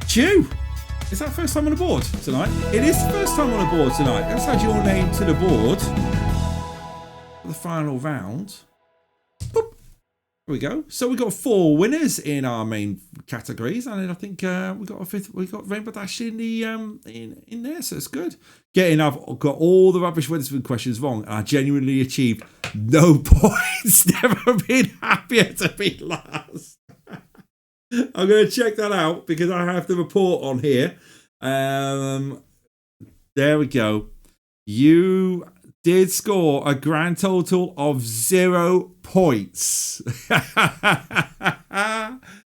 Jew, is that first time on the board tonight? It is the first time on the board tonight. Let's add your name to the board for the final round. Boop. There we go. So we got 4 winners in our main categories, and then I think we got a 5th. We got Rainbow Dash in the in there, so it's good. I've got all the rubbish Weatherspoon questions wrong, and I genuinely achieved no points. Never been happier to be last. I'm going to check that out because I have the report on here. There we go. You did score a grand total of 0 points.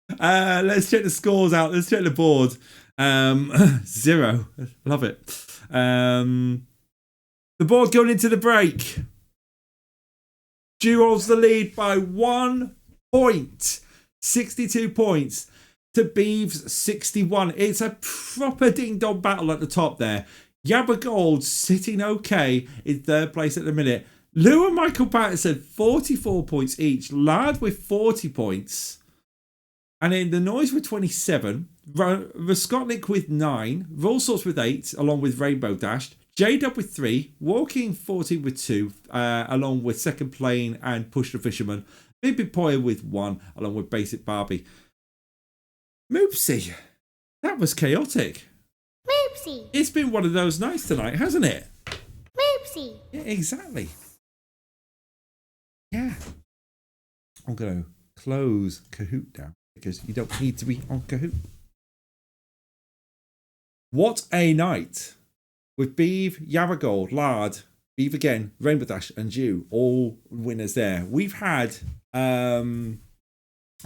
Let's check the scores out. Let's check the board. 0. Love it. The board going into the break. Jew holds the lead by 1 point. 62 points to Beave's 61. It's a proper ding-dong battle at the top there. Yabba Gold sitting okay in third place at the minute. Lou and Michael Patterson, 44 points each. Lad with 40 points. And then the Noise with 27. Raskotnik with 9. Roll Sorts with 8, along with Rainbow Dash. J-Dub with 3. Walking 14 with 2, along with Second Plane and Push the Fisherman. Big Poya with 1, along with Basic Barbie. Moopsy, that was chaotic. Moopsy. It's been one of those nights tonight, hasn't it? Moopsy. Yeah, exactly. Yeah. I'm going to close Kahoot down because you don't need to be on Kahoot. What a night. With Beave, Yabba Gold, Lard, Beave again, Rainbow Dash and Jew, all winners there. We've had, I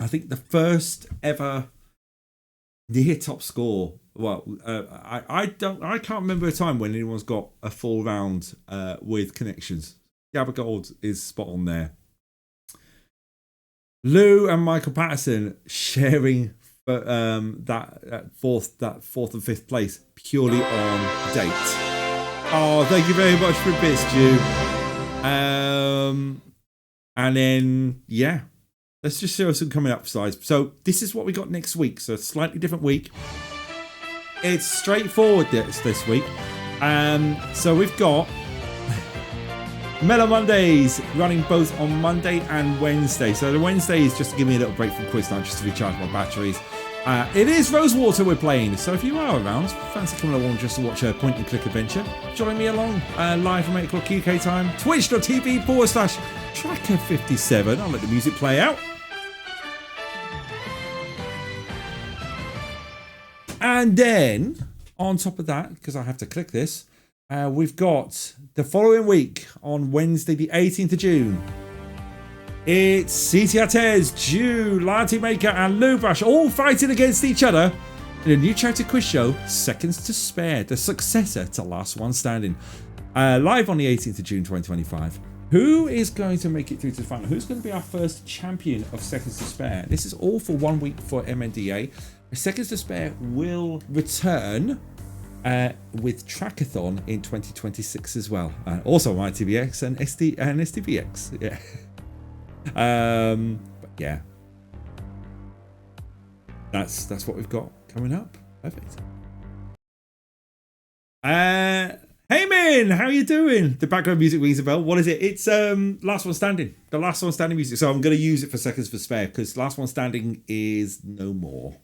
think, the first ever near top score. Well, I can't remember a time when anyone's got a full round with connections. Yabba Gold is spot on there. Lou and Michael Patterson sharing that fourth and fifth place purely on date. Oh, thank you very much for bits, Jew. And then yeah, let's just show some coming up sides. So this is what we got next week. So a slightly different week. It's straightforward this week. So we've got Mellow Mondays running both on Monday and Wednesday. So the Wednesday is just to give me a little break from quiz night, just to recharge my batteries. It is Rosewater we're playing, so if you are around, fancy coming along just to watch a point and click adventure, join me along live from 8 o'clock UK time, twitch.tv/Tracker57. I'll let the music play out. And then, on top of that, because I have to click this, we've got the following week on Wednesday, the 18th of June. It's CTRTez, Jew, Larty Maker, and Lubrash all fighting against each other in a new charity quiz show, Seconds to Spare, the successor to Last One Standing. Live on the 18th of June 2025. Who is going to make it through to the final? Who's going to be our first champion of Seconds to Spare? This is all for 1 week for MNDA. Seconds to Spare will return with Trackathon in 2026 as well. Also ITVX and STVX. Yeah. But yeah, that's what we've got coming up. Perfect. Hey man, how you doing? The background music rings a bell. What is it? It's Last One Standing. The Last One Standing music. So I'm going to use it for Seconds for Spare because Last One Standing is no more.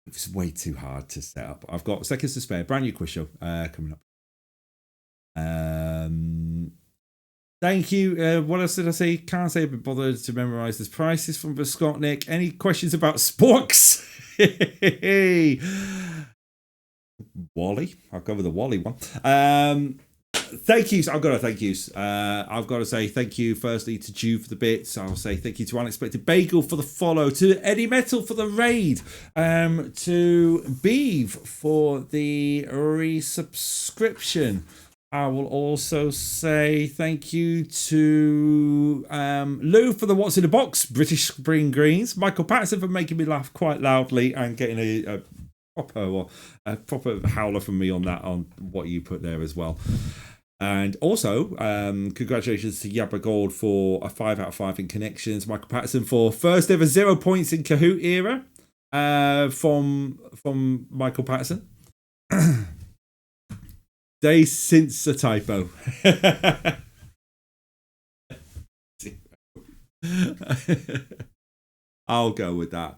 It's way too hard to set up. I've got Seconds to Spare, brand new quiz show coming up. Thank you. What else did I say? Can't say I've been bothered to memorise this prices from Skotnik. Any questions about Sporks? Wally. I'll go with the Wally one. Thank yous. I've got to thank yous. I've got to say thank you firstly to Jew for the bits. I'll say thank you to Unexpected Bagel for the follow, to Eddie Metal for the raid, to Beave for the resubscription. I will also say thank you to Lou for the What's in the Box, British Spring Greens, Michael Patterson for making me laugh quite loudly and getting a proper howler from me on that, on what you put there as well. And also, congratulations to Yabba Gold for a 5 out of 5 in connections, Michael Patterson for first ever 0 points in Kahoot era from Michael Patterson. Day since a typo. I'll go with that.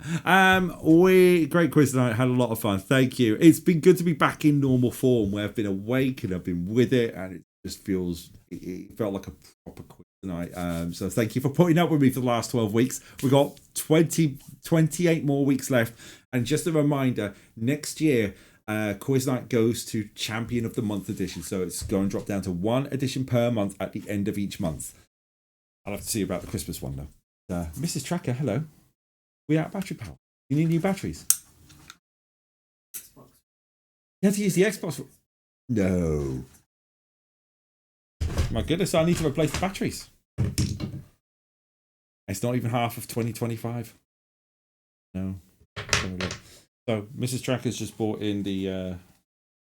Great quiz tonight. Had a lot of fun. Thank you. It's been good to be back in normal form where I've been awake and I've been with it, and it just feels. It felt like a proper quiz tonight. So thank you for putting up with me for the last 12 weeks. We've got 28 more weeks left, and just a reminder: next year. Quiz Night goes to Champion of the Month edition, so it's going to drop down to 1 edition per month at the end of each month. I'll have to see about the Christmas one though. Mrs. Tracker, hello. We out of battery power. You need new batteries. You have to use the Xbox. No. My goodness, I need to replace the batteries. It's not even half of 2025. No. So, Mrs. Tracker's just bought in the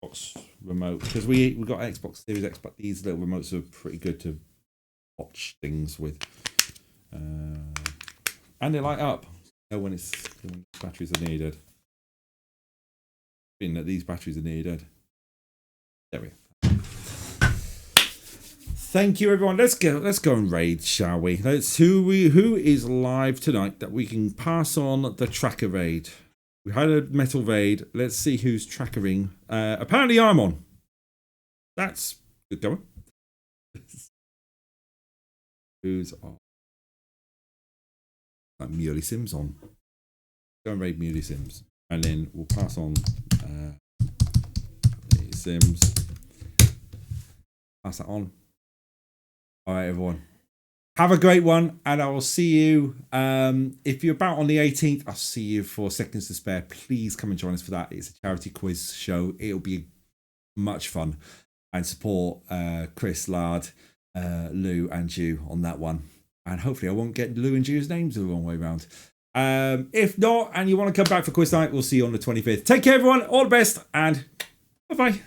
Xbox remote because we got Xbox Series X, but these little remotes are pretty good to watch things with. And they light up when batteries are needed. Being that these batteries are needed. There we go. Thank you, everyone. Let's go and raid, shall we? Let's who is live tonight that we can pass on the tracker raid. We had a metal raid. Let's see who's trackering. Apparently, I'm on. That's good going. Who's on? Like Muley Sims on. Go and raid Muley Sims, and then we'll pass on Sims. Pass that on. All right, everyone. Have a great one, and I will see you. If you're about on the 18th, I'll see you for Seconds to Spare. Please come and join us for that. It's a charity quiz show. It'll be much fun, and support Chris, Lard, Lou, and you on that one. And hopefully, I won't get Lou and Ju's names the wrong way around. If not, and you want to come back for quiz night, we'll see you on the 25th. Take care, everyone. All the best, and bye-bye.